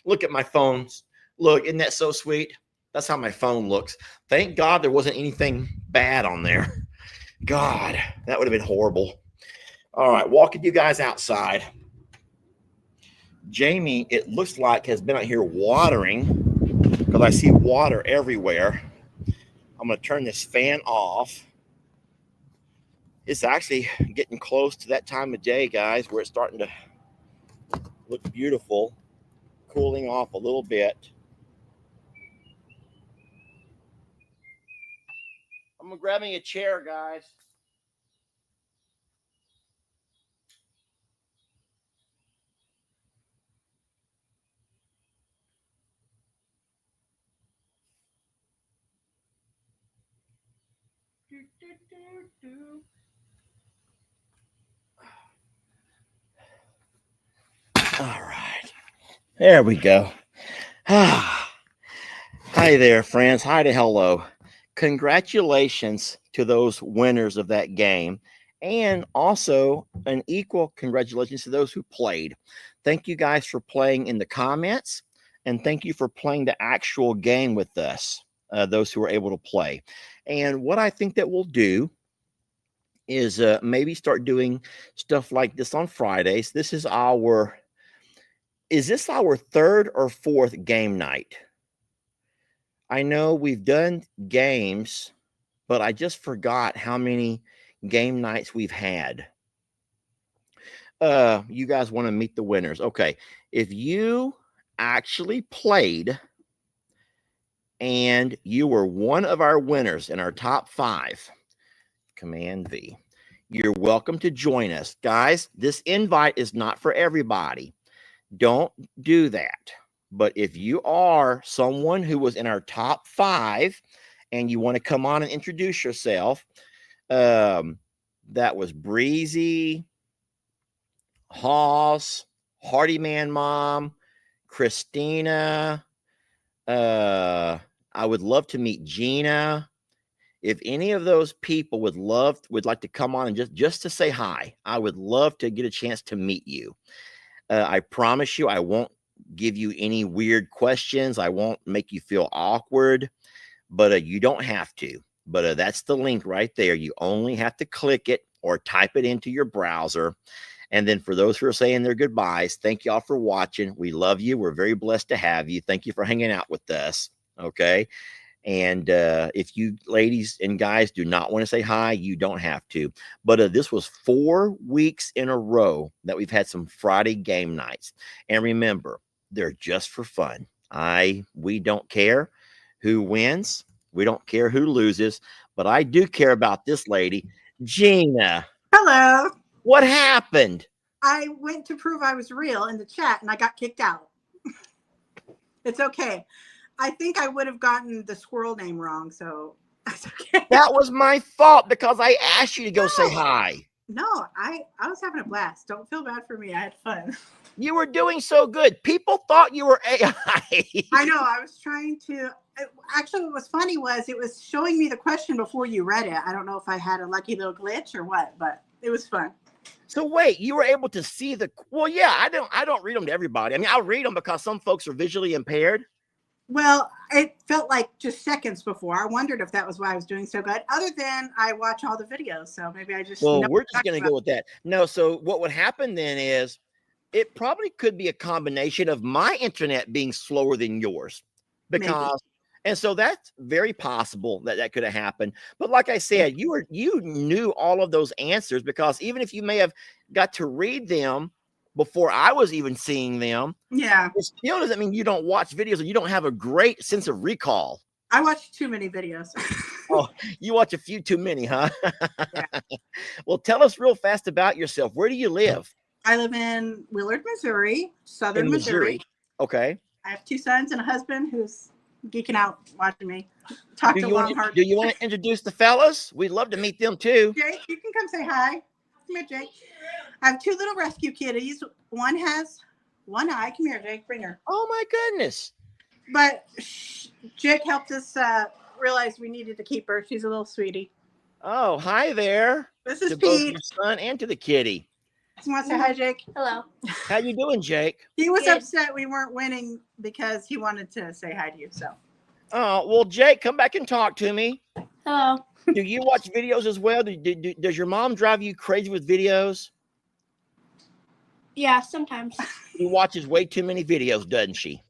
S2: Look at my phones. Look, isn't that so sweet? That's how my phone looks. Thank God there wasn't anything bad on there. God, that would have been horrible. All right, walking you guys outside. Jamie, it looks like, has been out here watering because I see water everywhere. I'm going to turn this fan off. It's actually getting close to that time of day, guys, where it's starting to look beautiful, cooling off a little bit. I'm going to grab me a chair, guys. All right. There we go. Hi there, friends. Hi to hello. Congratulations to those winners of that game. And also an equal congratulations to those who played. Thank you guys for playing in the comments. And thank you for playing the actual game with us, those who were able to play. And what I think that we'll do is maybe start doing stuff like this on Fridays. Is this our third or fourth game night? I know we've done games, but I just forgot how many game nights we've had. You guys want to meet the winners. Okay. If you actually played and you were one of our winners in our top 5, Command V, you're welcome to join us. Guys, this invite is not for everybody. Don't do that. But if you are someone who was in our top 5 and you want to come on and introduce yourself, that was Breezy, Hoss, Hardy Man Mom, Christina. I would love to meet Gina. If any of those people would like to come on and just to say hi, I would love to get a chance to meet you. I promise you, I won't give you any weird questions. I won't make you feel awkward, but you don't have to. But that's the link right there. You only have to click it or type it into your browser. And then for those who are saying their goodbyes, thank y'all for watching. We love you. We're very blessed to have you. Thank you for hanging out with us. Okay. And if you ladies and guys do not want to say hi, you don't have to. But this was 4 weeks in a row that we've had some Friday game nights. And remember, they're just for fun. We don't care who wins. We don't care who loses. But I do care about this lady, Gina.
S3: Hello.
S2: What happened?
S3: I went to prove I was real in the chat and I got kicked out. It's okay. I think I would have gotten the squirrel name wrong, so that's okay.
S2: That was my fault because I asked you to go say hi.
S3: No, I was having a blast. Don't feel bad for me. I had fun.
S2: You were doing so good. People thought you were AI.
S3: I know. I was trying to. Actually, what was funny was it was showing me the question before you read it. I don't know if I had a lucky little glitch or what, but it was fun.
S2: So wait, you were able to see the? Well, yeah. I don't read them to everybody. I mean, I'll read them because some folks are visually impaired.
S3: Well, it felt like just seconds before. I wondered if that was why I was doing so good. Other than I watch all the videos, so maybe I just.
S2: Well, we're just going to go with that. No, so what would happen then is it probably could be a combination of my internet being slower than yours, because, and so that's very possible that could have happened. But like I said, you knew all of those answers because even if you may have got to read them before I was even seeing them.
S3: Yeah.
S2: It still doesn't mean you don't watch videos and you don't have a great sense of recall.
S3: I watch too many videos.
S2: Oh, you watch a few too many, huh?
S3: Yeah.
S2: Well, tell us real fast about yourself. Where do you live?
S3: I live in Willard, Missouri, southern Missouri.
S2: Okay.
S3: I have 2 sons and a husband who's geeking out watching me talk to Longhorn.
S2: Do you want to introduce the fellas? We'd love to meet them too.
S3: Jake, you can come say hi. Come here, Jake. I have 2 little rescue kitties. One has 1 eye. Come here, Jake. Bring her.
S2: Oh, my goodness.
S3: But Jake helped us realize we needed to keep her. She's a little sweetie.
S2: Oh, hi there.
S3: This is
S2: to both
S3: Pete.
S2: your son and to the kitty.
S3: You want to say hi, Jake?
S4: Hello.
S2: How you doing, Jake?
S3: He was
S4: Good.
S3: upset we weren't winning because he wanted to say hi to you. So.
S2: Oh, well, Jake, come back and talk to me.
S4: Hello.
S2: Do you watch videos as well? Does your mom drive you crazy with videos?
S4: Yeah, sometimes.
S2: She watches way too many videos, doesn't she?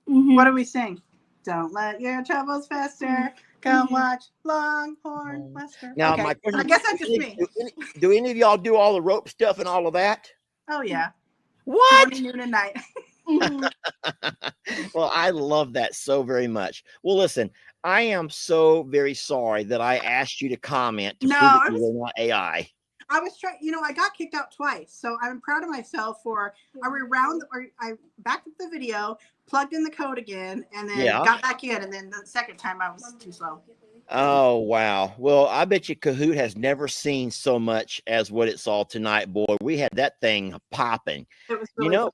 S4: Mm-hmm.
S3: What do we sing? Don't let your troubles fester. Come watch Longhorn Lusters.
S2: Now,
S3: Okay.
S2: my question
S3: I guess that's just me.
S2: Do any of y'all do all the rope stuff and all of that?
S3: Oh, yeah.
S2: What?
S3: Morning, noon, and night.
S2: Well, I love that so very much. Well, listen, I am so very sorry that I asked you to comment to
S3: No,
S2: prove that
S3: it
S2: you
S3: was-
S2: were not AI.
S3: I was trying, I got kicked out twice. So I'm proud of myself for I backed up the video, plugged in the code again, and then got back in. And then the second time I was too slow.
S2: Oh, wow. Well, I bet you Cahoot has never seen so much as what it saw tonight, boy. We had that thing popping.
S3: It was really fun.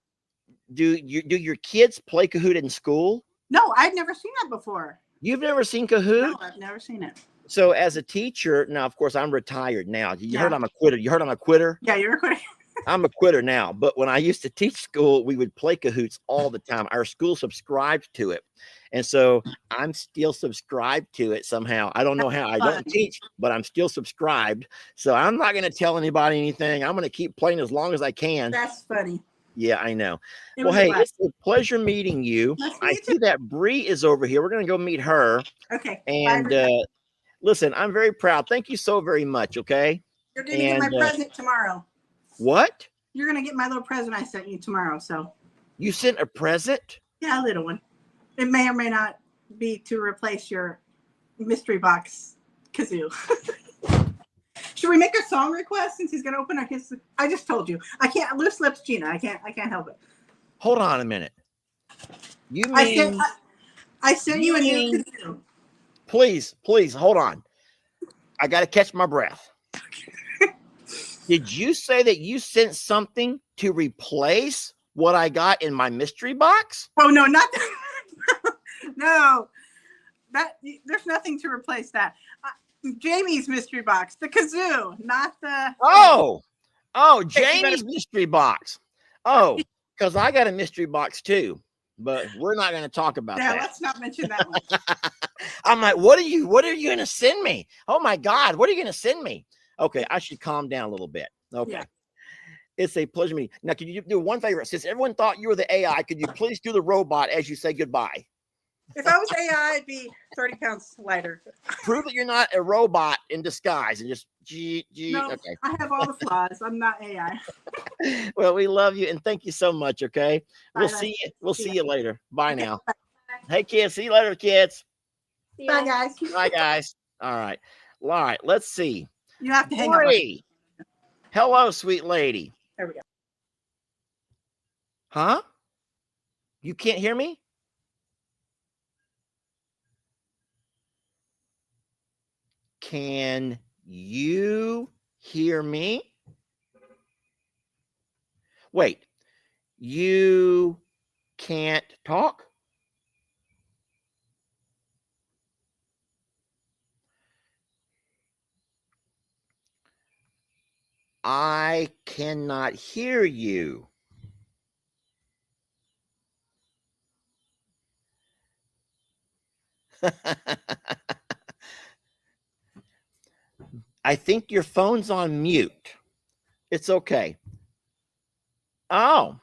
S2: Do your kids play Cahoot in school?
S3: No, I'd never seen that before.
S2: You've never seen Cahoot?
S3: No, I've never seen it.
S2: So as a teacher, now, of course, I'm retired now. You heard
S3: Yeah.
S2: I'm a quitter. You heard I'm a quitter?
S3: Yeah, you're recording.
S2: I'm a quitter now. But when I used to teach school, we would play Cahoots all the time. Our school subscribed to it. And so I'm still subscribed to it somehow. I don't know how. I don't teach, but I'm still subscribed. So I'm not going to tell anybody anything. I'm going to keep playing as long as I can.
S3: That's funny.
S2: Yeah, I know.
S3: It
S2: Well,
S3: was a
S2: hey,
S3: blast.
S2: it's a pleasure meeting you.
S3: Nice to
S2: I
S3: meet
S2: see that Bree is over here. We're going to go meet her.
S3: Okay.
S2: And
S3: bye.
S2: listen, I'm very proud. Thank you so very much. Okay.
S3: You're going to get my present tomorrow.
S2: What?
S3: You're going to get my little present I sent you tomorrow. So,
S2: You sent a present?
S3: yeah, a little one. It may or may not be to replace your mystery box kazoo. Should we make a song request since he's going to open up his? I just told you. I can't. Loose lips, Gina. I can't help it.
S2: Hold on a minute. You mean?
S3: I sent you a new kazoo.
S2: Please, hold on. I got to catch my breath. Did you say that you sent something to replace what I got in my mystery box?
S3: Oh no, not that. No, there's nothing to replace that. Jamie's mystery box, the kazoo, not the.
S2: Jamie's mystery box. Oh, because I got a mystery box too. but we're not going to talk about
S3: Yeah,
S2: that.
S3: let's not mention that one.
S2: I'm like, what are you going to send me? Oh my God, what are you going to send me? Okay, I should calm down a little bit. Okay.
S3: Yeah.
S2: It's a pleasure meeting. Now, could you do one favor? Since everyone thought you were the AI, could you please do the robot as you say goodbye?
S3: If I was AI, I'd be 30 pounds lighter.
S2: Prove that you're not a robot in disguise and just
S3: No,
S2: okay.
S3: I have all the flaws. I'm not AI.
S2: Well, we love you and thank you so much. Okay. We'll
S3: Bye, bye.
S2: see you. We'll
S3: See
S2: see
S3: ya.
S2: you later. Bye
S3: Okay,
S2: now.
S3: bye.
S2: Hey kids. See you later, kids.
S3: Bye, guys.
S2: Bye, guys. All right. All right. Let's see.
S3: You have to hang up.
S2: Bree. Hello, sweet lady.
S3: There we go.
S2: Huh? You can't hear me? Can you hear me? Wait, you can't talk? I cannot hear you. I think your phone's on mute. It's okay. Oh.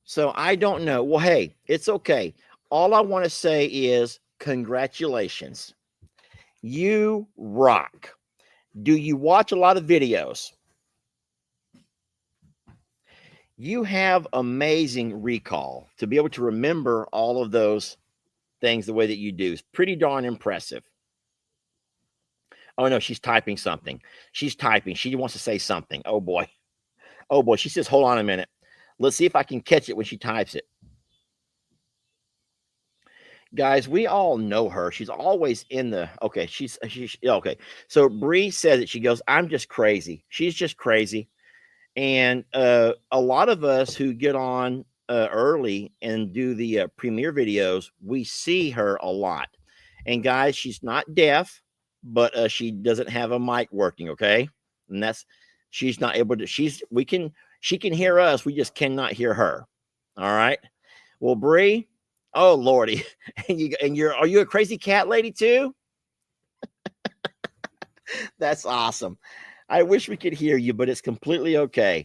S2: So I don't know. Well, hey, it's okay. All I want to say is congratulations. You rock. Do you watch a lot of videos? You have amazing recall to be able to remember all of those things the way that you do. It's pretty darn impressive. Oh no, she's typing something. She's typing. She wants to say something. Oh boy. Oh boy. She says, hold on a minute. Let's see if I can catch it when she types it. Guys, we all know her. She's always in the okay. She's okay. So Bree said that she goes, I'm just crazy. She's just crazy. And a lot of us who get on early and do the premiere videos, we see her a lot. And guys, she's not deaf, but she doesn't have a mic working. Okay, and that's she's not able to. She can hear us. We just cannot hear her. All right. Well, Bree. Oh Lordy, and are you a crazy cat lady too? That's awesome. I wish we could hear you, but it's completely okay.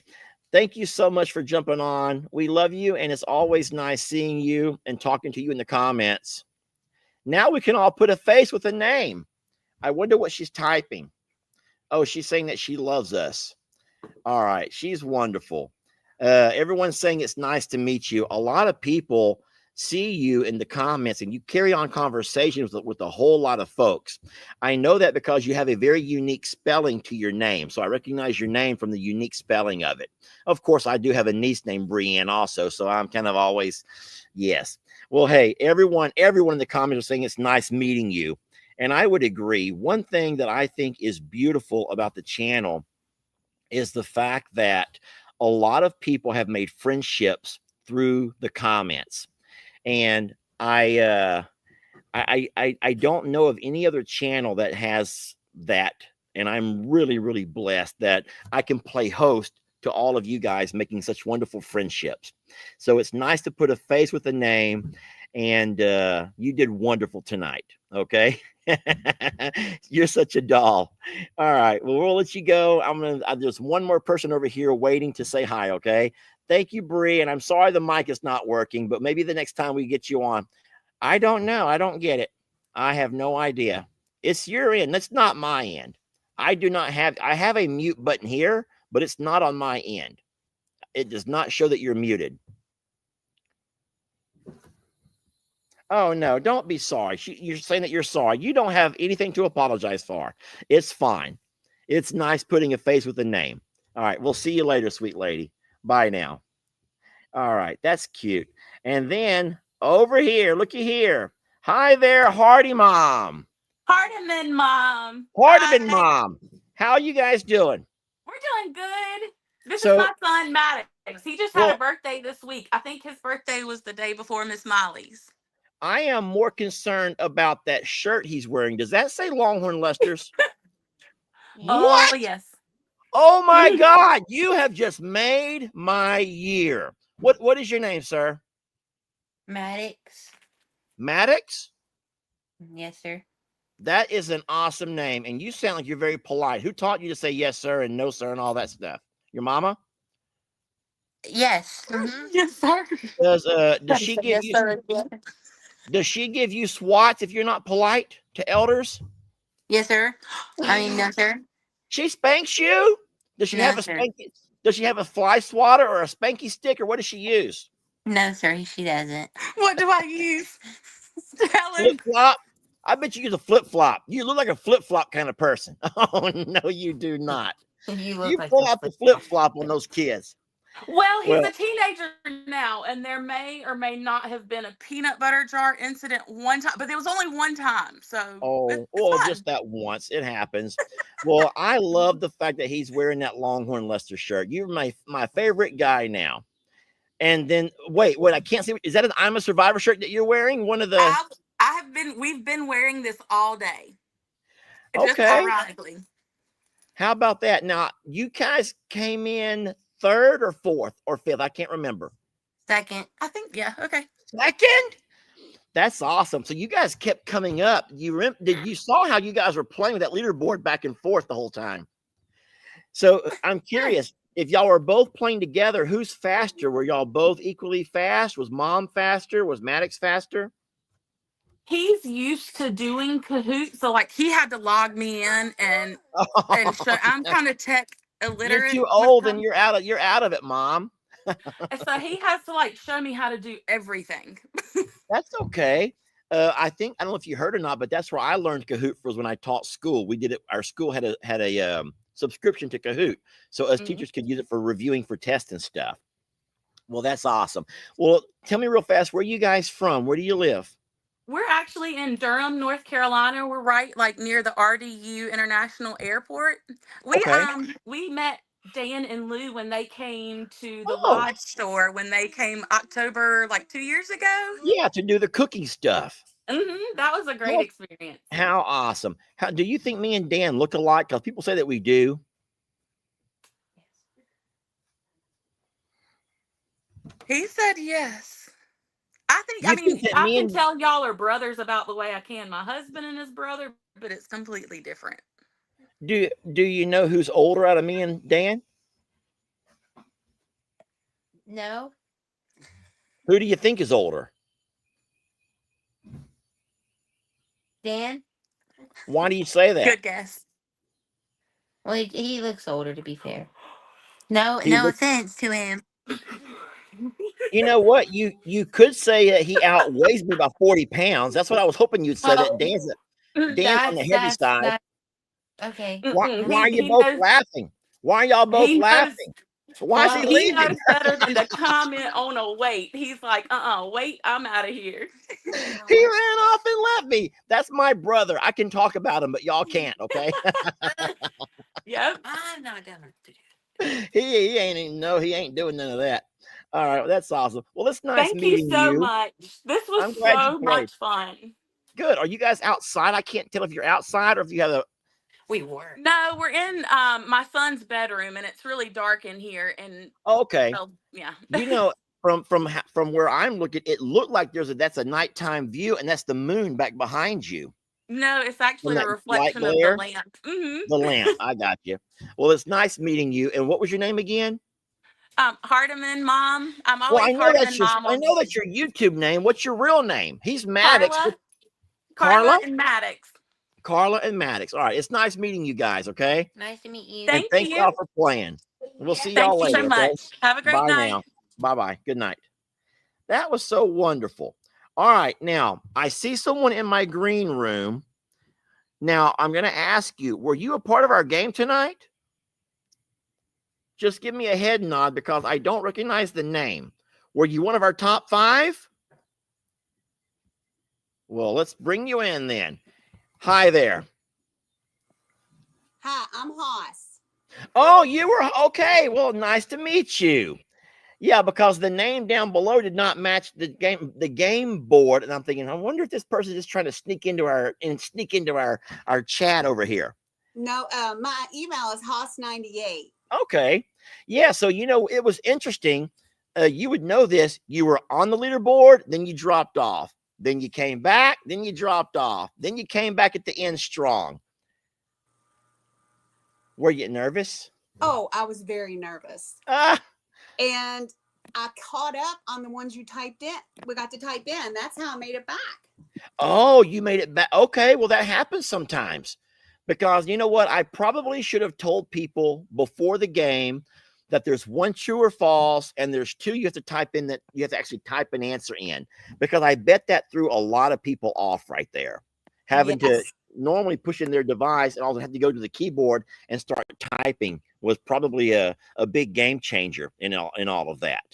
S2: Thank you so much for jumping on. We love you, and it's always nice seeing you and talking to you in the comments. Now we can all put a face with a name. I wonder what she's typing. Oh, she's saying that she loves us. All right, she's wonderful. Everyone's saying it's nice to meet you. A lot of people see you in the comments and you carry on conversations with a whole lot of folks. I know that because you have a very unique spelling to your name. So I recognize your name from the unique spelling of it. Of course, I do have a niece named Brienne also. So I'm kind of always, yes. Well, hey, everyone in the comments are saying it's nice meeting you. And I would agree. One thing that I think is beautiful about the channel is the fact that a lot of people have made friendships through the comments. And I don't know of any other channel that has that. And I'm really, really blessed that I can play host to all of you guys making such wonderful friendships. So it's nice to put a face with a name. And you did wonderful tonight. Okay. You're such a doll. All right. Well, we'll let you go. There's one more person over here waiting to say hi. Okay. Thank you, Bree. And I'm sorry the mic is not working, but maybe the next time we get you on. I don't know. I don't get it. I have no idea. It's your end. That's not my end. I have a mute button here, but it's not on my end. It does not show that you're muted. Oh, no, don't be sorry. You're saying that you're sorry. You don't have anything to apologize for. It's fine. It's nice putting a face with a name. All right. We'll see you later, sweet lady. Bye now. All right. That's cute. And then over here, looky here. Hi there, Hardy Mom.
S4: Hardiman Mom.
S2: Hardiman
S4: Hi.
S2: Mom. How are you guys doing?
S4: We're doing good. This
S2: So-
S4: is my son, Maddox. He just had a birthday this week. I think his birthday was the day before Miss Molly's.
S2: I am more concerned about that shirt he's wearing. Does that say Longhorn Lusters?
S4: Oh, yes.
S2: Oh my God, you have just made my year. What is your name, sir?
S5: Maddox.
S2: Maddox?
S5: Yes, sir.
S2: That is an awesome name. And you sound like you're very polite. Who taught you to say yes, sir, and no, sir, and all that stuff? Your mama?
S5: Yes.
S4: Yes, sir.
S2: Does she give
S5: Yes,
S2: you
S5: sir. Yeah.
S2: does she give you swats if you're not polite to elders?
S5: Yes, sir. I mean, no, sir.
S2: She spanks you? Does she
S5: No,
S2: have a
S5: sir.
S2: spanky? Does she have a fly swatter or a spanky stick, or what does she use?
S5: No, sir. She doesn't.
S4: What do I use? Tell
S2: Flip
S4: him.
S2: flop? I bet you use a flip flop. You look like a flip flop kind of person. Oh no, you do not.
S5: You look
S2: You
S5: like
S2: pull
S5: a
S2: out the flip flop on those kids.
S4: Well, he's
S2: Well,
S4: a teenager now, and there may or may not have been a peanut butter jar incident one time, but it was only one time, so
S2: oh,
S4: it's
S2: well,
S4: fine.
S2: just that once. It happens. Well, I love the fact that he's wearing that Longhorn Luster shirt. You're my favorite guy now. And then wait, I can't see. Is that an I'm a Survivor shirt that you're wearing? One of the
S4: We've been wearing this all day. Just
S2: okay.
S4: ironically.
S2: How about that? Now, you guys came in third or fourth or fifth. I can't remember.
S5: second.
S4: I think, yeah, okay.
S2: Second? That's awesome. So you guys kept coming up. You saw how you guys were playing with that leaderboard back and forth the whole time. So I'm curious if y'all were both playing together, who's faster? Were y'all both equally fast? Was mom faster? Was Maddox faster?
S4: He's used to doing Kahoot, so like he had to log me in and so I'm kind of tech illiterate.
S2: You're too
S4: when it
S2: old and
S4: comes-
S2: you're out of it, mom.
S4: and so he has to like show me how to do everything.
S2: That's okay. I don't know if you heard or not, but that's where I learned Kahoot was when I taught school. We did it. Our school had a subscription to Kahoot, so us teachers could use it for reviewing for tests and stuff. Well, that's awesome. Well, tell me real fast, where are you guys from? Where do you live?
S4: We're actually in Durham, North Carolina. We're right like near the RDU International Airport.
S2: Okay.
S4: We met Dan and Lou when they came to the
S2: Oh.
S4: Lodge store when they came October like 2 years ago.
S2: Yeah, to do the cooking stuff.
S4: That was a great
S2: How-
S4: experience.
S2: How awesome. How do you think me and Dan look alike? Because people say that we do.
S4: He said yes. I think,
S2: You think that
S4: I
S2: me
S4: can
S2: and
S4: tell y'all are brothers about the way I can my husband and his brother, but it's completely different.
S2: do you know who's older out of me and Dan?
S5: No.
S2: Who do you think is older?
S5: Dan.
S2: Why do you say that?
S4: Good guess.
S5: Well, he looks older, to be fair. No,
S2: He
S5: no
S2: looks-
S5: offense to him.
S2: You know what? You could say that he outweighs me by 40 pounds. That's what I was hoping you'd say.
S4: Well,
S2: That Dan's on the heavy side.
S5: Okay.
S2: Why are you
S4: He
S2: both
S4: knows-
S2: laughing? Why are y'all both
S4: he knows-
S2: laughing? Why is he
S4: He
S2: leaving?
S4: knows better than to comment on a weight. He's like, wait, I'm out of here.
S2: He ran off and left me. That's my brother. I can talk about him, but y'all can't, okay?
S4: Yep.
S5: I'm not gonna do it.
S2: he ain't doing none of that. All right, well, that's awesome. Well, it's nice
S4: Thank
S2: meeting
S4: you so much. This
S2: I'm
S4: was
S2: glad you
S4: so
S2: played.
S4: much fun.
S2: Good. Are you guys outside? I can't tell if you're outside or if you have a.
S5: We were.
S4: No, we're in my son's bedroom, and it's really dark in here. And
S2: Oh, okay.
S4: well, yeah,
S2: You know, from where I'm looking, it looked like that's a nighttime view, and that's the moon back behind you.
S4: no, it's actually
S2: that
S4: a
S2: light
S4: reflection of
S2: glare?
S4: the lamp.
S2: The lamp. I got you. Well, it's nice meeting you. And what was your name again?
S4: Hardiman Mom. I'm
S2: Well,
S4: always Hardiman Mom.
S2: I know that's your YouTube name. What's your real name? He's Maddox.
S4: Carla.
S2: Carla?
S4: And Maddox.
S2: Carla and Maddox. All right. It's nice meeting you guys. Okay.
S5: Nice to meet you.
S2: And thank
S4: you.
S2: y'all for playing. We'll see
S4: Thank
S2: y'all
S4: you
S2: later.
S4: so
S2: Okay?
S4: much. Have a great
S2: Bye
S4: night.
S2: now. Bye. Good night. That was so wonderful. All right. Now, I see someone in my green room. Now, I'm going to ask you, were you a part of our game tonight? Just give me a head nod because I don't recognize the name. Were you one of our top 5? Well, let's bring you in then. Hi there.
S6: Hi, I'm Hoss.
S2: Oh, you were okay. Well, nice to meet you. Yeah, because the name down below did not match the game board, and I'm thinking, I wonder if this person is trying to sneak into our chat over here.
S6: No, my email is Hoss98.
S2: Okay. Yeah. So, it was interesting. You would know this. You were on the leaderboard, then you dropped off. Then you came back, then you dropped off. Then you came back at the end strong. Were you nervous?
S6: Oh, I was very nervous.
S2: Ah,
S6: And I caught up on the ones you typed in. We got to type in. That's how I made it back.
S2: oh, you made it back. Okay. Well, that happens sometimes because you know what? I probably should have told people before the game that there's one true or false, and there's two you have to type in, that you have to actually type an answer in, because I bet that threw a lot of people off right there. Having to normally push in their device and also have to go to the keyboard and start typing was probably a big game changer in all of that.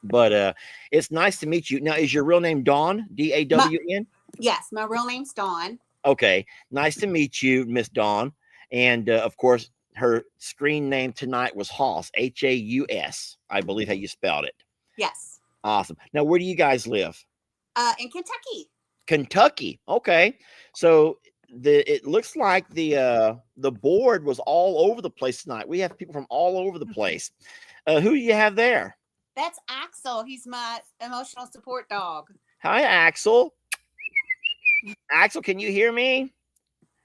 S2: But it's nice to meet you. Now, is your real name Dawn? Dawn?
S6: Yes, my real name's Dawn.
S2: Okay. Nice to meet you, Miss Dawn. And of course, her screen name tonight was Haus, Haus, I believe how you spelled it.
S6: Yes.
S2: Awesome. Now, where do you guys live?
S6: In Kentucky.
S2: Kentucky. Okay. So it looks like the board was all over the place tonight. We have people from all over the place. Who do you have there?
S6: That's Axel. He's my emotional support dog.
S2: Hi, Axel. Axel, can you hear me?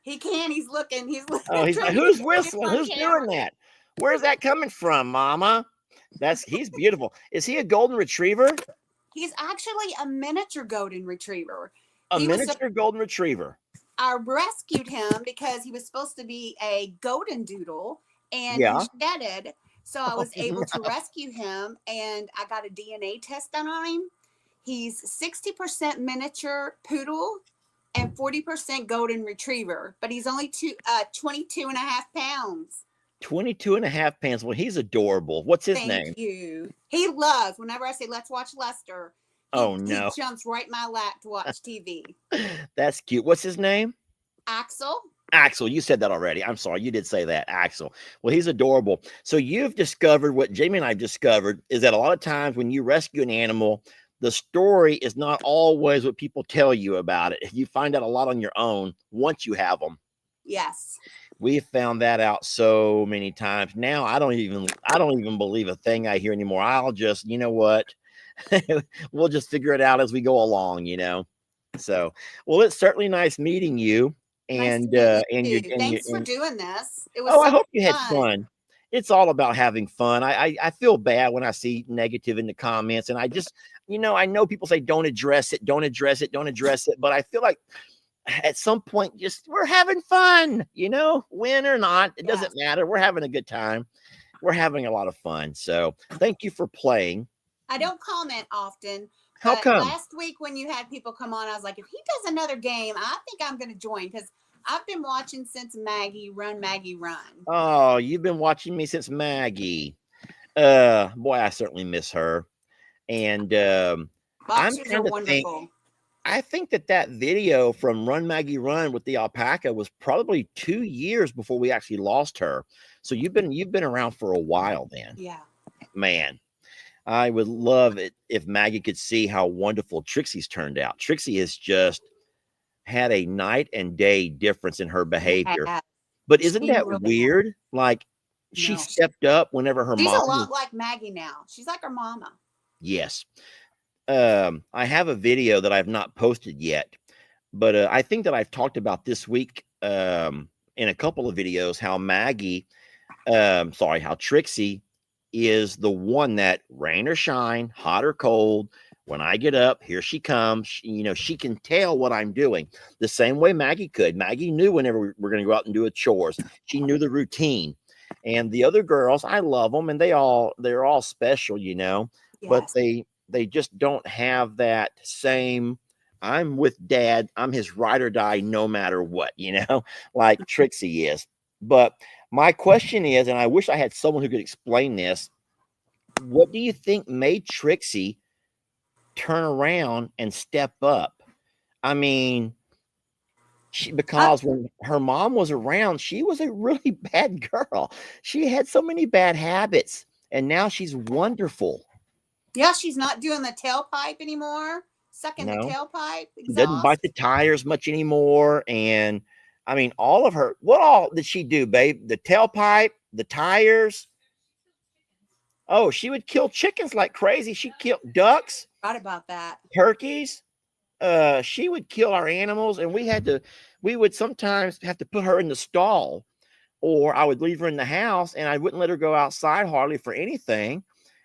S6: He can. He's looking. He's looking.
S2: Oh, he's like, who's whistling? Who's doing that? Where's that coming from, Mama? He's beautiful. Is he a golden retriever?
S6: He's actually a miniature golden retriever.
S2: A miniature golden retriever.
S6: I rescued him because he was supposed to be a golden doodle, and
S2: Yeah.
S6: he shedded. So I was able to rescue him, and I got a DNA test done on him. He's 60% miniature poodle and 40% golden retriever, but he's only 22 and a half pounds.
S2: 22 and a half pounds. Well, he's adorable. What's his name?
S6: Thank you. He loves, whenever I say, let's watch Lester,
S2: no.
S6: he jumps right in my lap to watch TV.
S2: That's cute. What's his name?
S6: Axel.
S2: Axel. You said that already. I'm sorry. You did say that. Axel. Well, he's adorable. So you've discovered what Jamie and I've discovered is that a lot of times when you rescue an animal, the story is not always what people tell you about it. You find out a lot on your own once you have them.
S6: Yes.
S2: We've found that out so many times. Now I don't even believe a thing I hear anymore. I'll just, you know what? We'll just figure it out as we go along, So, well, it's certainly nice meeting you. And
S6: thanks for doing this. It was
S2: I hope you had fun. It's all about having fun. I feel bad when I see negative in the comments, and I just, I know people say don't address it, but I feel like at some point we're having fun, win or not, it doesn't matter. We're having a good time. We're having a lot of fun. So thank you for playing.
S6: I don't comment often.
S2: How come?
S6: Last week when you had people come on, I was like, if he does another game, I think I'm going to join, because I've been watching since Maggie Run.
S2: Oh, you've been watching me since Maggie. Boy, I certainly miss her. And
S6: Boxers are wonderful.
S2: I think that video from Run Maggie Run with the alpaca was probably 2 years before we actually lost her. So you've been around for a while then.
S6: Yeah.
S2: Man, I would love it if Maggie could see how wonderful Trixie's turned out. Trixie has just had a night and day difference in her behavior.
S6: Yeah.
S2: But isn't
S6: She
S2: that
S6: really
S2: weird? Like she stepped up whenever her
S6: She's
S2: mom.
S6: a lot like Maggie now. She's like her mama.
S2: Yes. I have a video that I've not posted yet, but I think that I've talked about this week in a couple of videos how Trixie is the one that, rain or shine, hot or cold, when I get up, here she comes. She can tell what I'm doing the same way Maggie could. Maggie knew whenever we were going to go out and do a chores. She knew the routine. And the other girls, I love them, and they're all special,
S6: Yes.
S2: but they just don't have that same, I'm with Dad, I'm his ride or die no matter what, like Trixie is. But my question is, and I wish I had someone who could explain this, what do you think made Trixie turn around and step up? I mean, because when her mom was around, she was a really bad girl. She had so many bad habits, and now she's wonderful.
S6: Yeah, she's not doing the tailpipe anymore. Sucking the tailpipe.
S2: She doesn't bite the tires much anymore. And I mean, all of her. What all did she do, babe? The tailpipe, the tires. Oh, she would kill chickens like crazy. She killed ducks,
S6: Right about that.
S2: turkeys. She would kill our animals, and we would sometimes have to put her in the stall, or I would leave her in the house, and I wouldn't let her go outside hardly for anything.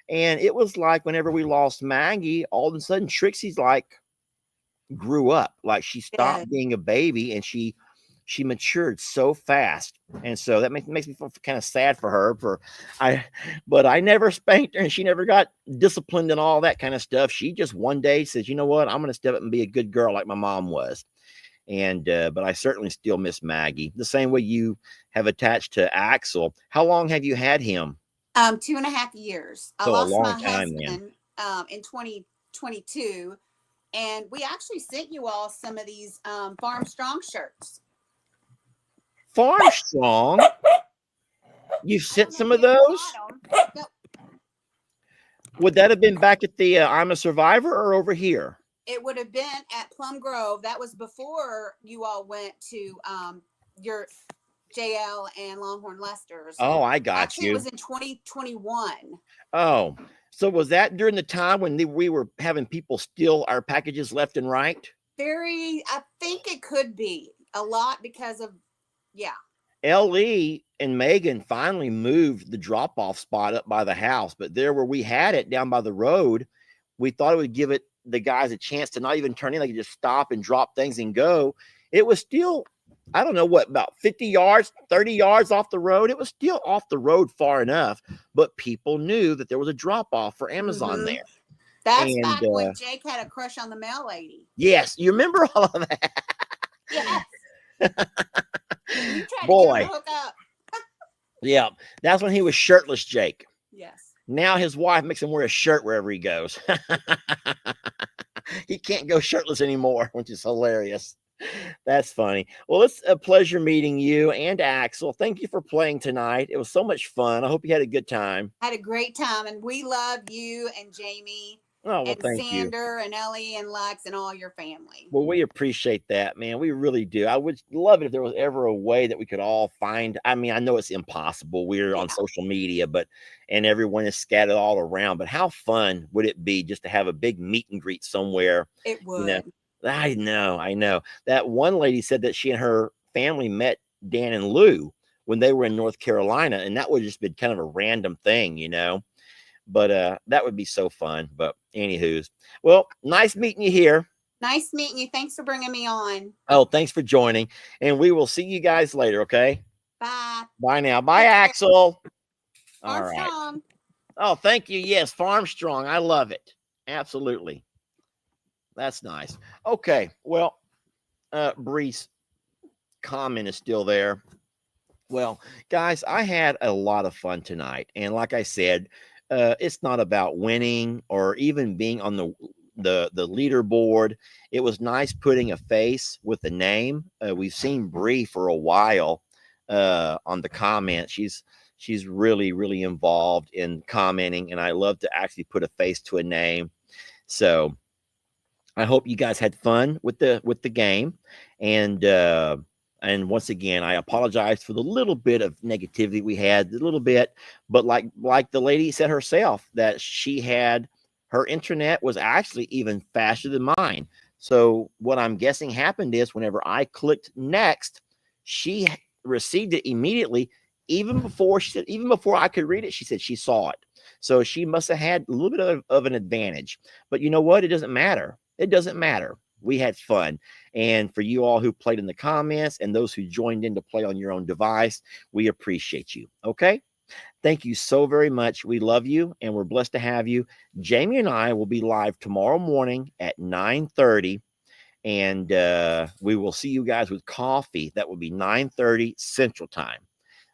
S2: And it was like whenever we lost Maggie, all of a sudden Trixie's like grew up, like she stopped
S6: Yeah.
S2: being a baby, and she matured so fast. And so that makes me feel kind of sad for her. But I never spanked her, and she never got disciplined and all that kind of stuff. She just one day says, you know what, I'm going to step up and be a good girl like my mom was. And but I certainly still miss Maggie, the same way you have attached to Axel. How long have you had him?
S6: 2.5 years. I
S2: So a
S6: lost
S2: long
S6: my
S2: time then.
S6: husband in 2022, and we actually sent you all some of these Farm Strong shirts.
S2: Farm Strong. You sent some of those?
S6: Nope.
S2: Would that have been back at the I'm a Survivor or over here?
S6: It would have been at Plum Grove. That was before you all went to your JL and Longhorn Lusters.
S2: Oh, I got
S6: Actually,
S2: you.
S6: it was in 2021.
S2: Oh, so was that during the time when we were having people steal our packages left and right?
S6: I think it could be a lot because of, yeah.
S2: L.E. and Megan finally moved the drop-off spot up by the house, but there where we had it down by the road, we thought it would give the guys a chance to not even turn in. They could just stop and drop things and go. It was still, I don't know what, about 50 yards, 30 yards off the road. It was still off the road far enough, but people knew that there was a drop-off for Amazon there.
S6: That's back when Jake had a crush on the mail lady.
S2: Yes, you remember all of that?
S6: Yes. You tried
S2: Boy.
S6: to get him to hook up.
S2: Yeah, that's when he was shirtless, Jake.
S6: Yes.
S2: Now his wife makes him wear a shirt wherever he goes. He can't go shirtless anymore, which is hilarious. That's funny. Well, it's a pleasure meeting you and Axel. Thank you for playing tonight. It was so much fun. I hope you had a good time.
S6: I had a great time, and we love you and Jamie.
S2: Oh, well,
S6: and
S2: thank you.
S6: Sander and Ellie and Lex and all your family.
S2: Well, we appreciate that, man. We really do. I would love it if there was ever a way that we could all find. I mean, I know it's impossible. We're on social media, and everyone is scattered all around. But how fun would it be just to have a big meet and greet somewhere?
S6: It would.
S2: You know, I know. That one lady said that she and her family met Dan and Lou when they were in North Carolina, and that would just been kind of a random thing, you know. But that would be so fun. But anywho's, well, nice meeting you here.
S6: Nice meeting you. Thanks for bringing me on.
S2: Oh, thanks for joining. And we will see you guys later, okay?
S6: Bye.
S2: Bye now. Bye, Axel. All right.
S6: Armstrong.
S2: Oh, thank you. Yes, Farm Strong. I love it. Absolutely. That's nice. Okay. Well, Bree's comment is still there. Well, guys, I had a lot of fun tonight. And like I said, it's not about winning or even being on the leaderboard. It was nice putting a face with a name. We've seen Bree for a while on the comments. She's really, really involved in commenting, and I love to actually put a face to a name. So I hope you guys had fun with the game. And once again, I apologize for the little bit of negativity we had, a little bit, but like the lady said herself, that she had, her internet was actually even faster than mine. So what I'm guessing happened is whenever I clicked next, she received it immediately, even before I could read it. She said she saw it. So she must have had a little bit of an advantage. But you know what? It doesn't matter. It doesn't matter. We had fun. And for you all who played in the comments and those who joined in to play on your own device, we appreciate you. Okay. Thank you so very much. We love you and we're blessed to have you. Jamie and I will be live tomorrow morning at 9:30. And we will see you guys with coffee. That will be 9:30 Central Time,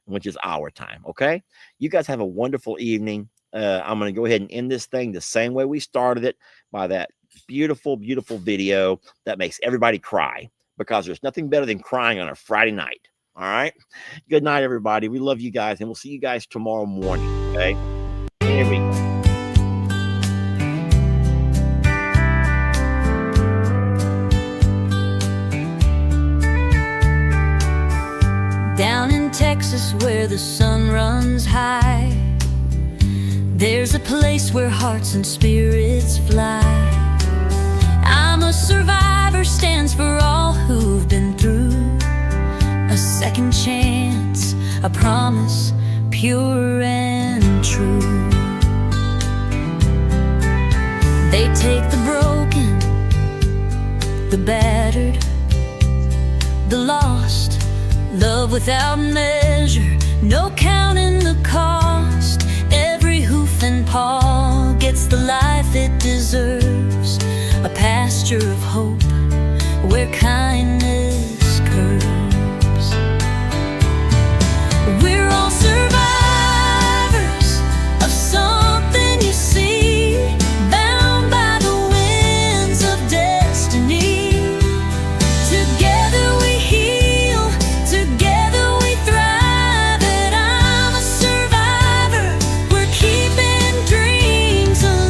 S2: which is our time. Okay. You guys have a wonderful evening. I'm going to go ahead and end this thing the same way we started it, by that beautiful, beautiful video that makes everybody cry, because there's nothing better than crying on a Friday night. All right. Good night, everybody. We love you guys, and we'll see you guys tomorrow morning. Okay. Here we go.
S1: Down in Texas where the sun runs high, there's a place where hearts and spirits fly. I'm a survivor stands for all who've been through. A second chance, a promise, pure and true. They take the broken, the battered, the lost, love without measure, no counting the cost. Every hoof and paw gets the life it deserves, a pasture of hope where kindness curves. We're all survivors of something you see, bound by the winds of destiny. Together we heal, together we thrive, and I'm a survivor. We're keeping dreams alive.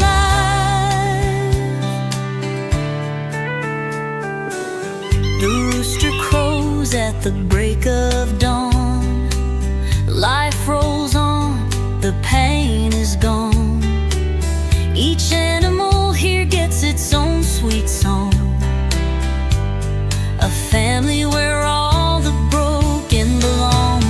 S1: The rooster crows at the break of dawn. Life rolls on, the pain is gone. Each animal here gets its own sweet song. A family where all the broken belong.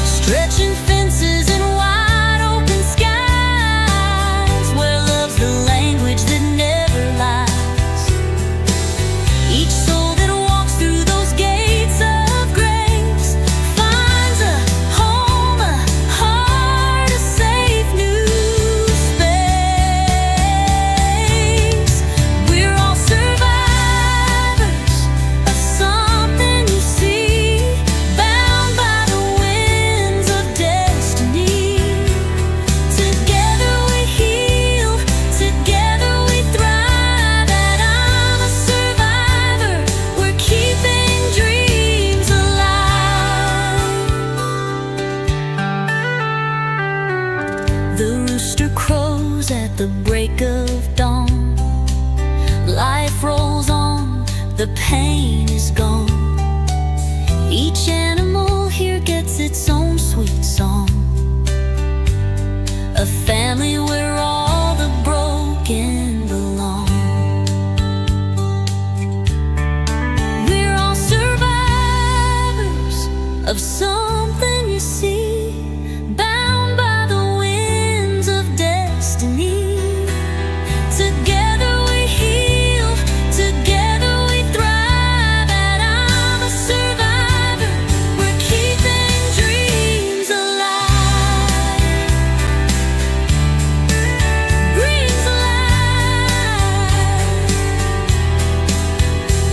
S1: Stretching fences and wide open skies, where love's the language that never lies. Each soul that walks through those gates of grace finds a home, a heart, a safe new space. We're all survivors of something you see, bound by the winds of destiny. Together we heal, together we thrive, and I'm a survivor. We're keeping dreams alive. The rooster crows at the break of dawn. Life rolls on, the pain is gone. Each animal here gets its own sweet song. A family where all the broken belong. We're all survivors of something you see, bound by the winds of destiny. Together we heal, together we thrive, and I'm a survivor. We're keeping dreams alive. Dreams alive.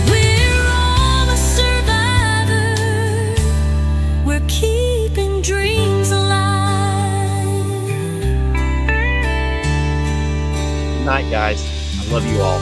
S1: We're all a survivor. We're keeping dreams alive.
S2: Good night, guys. I love you all.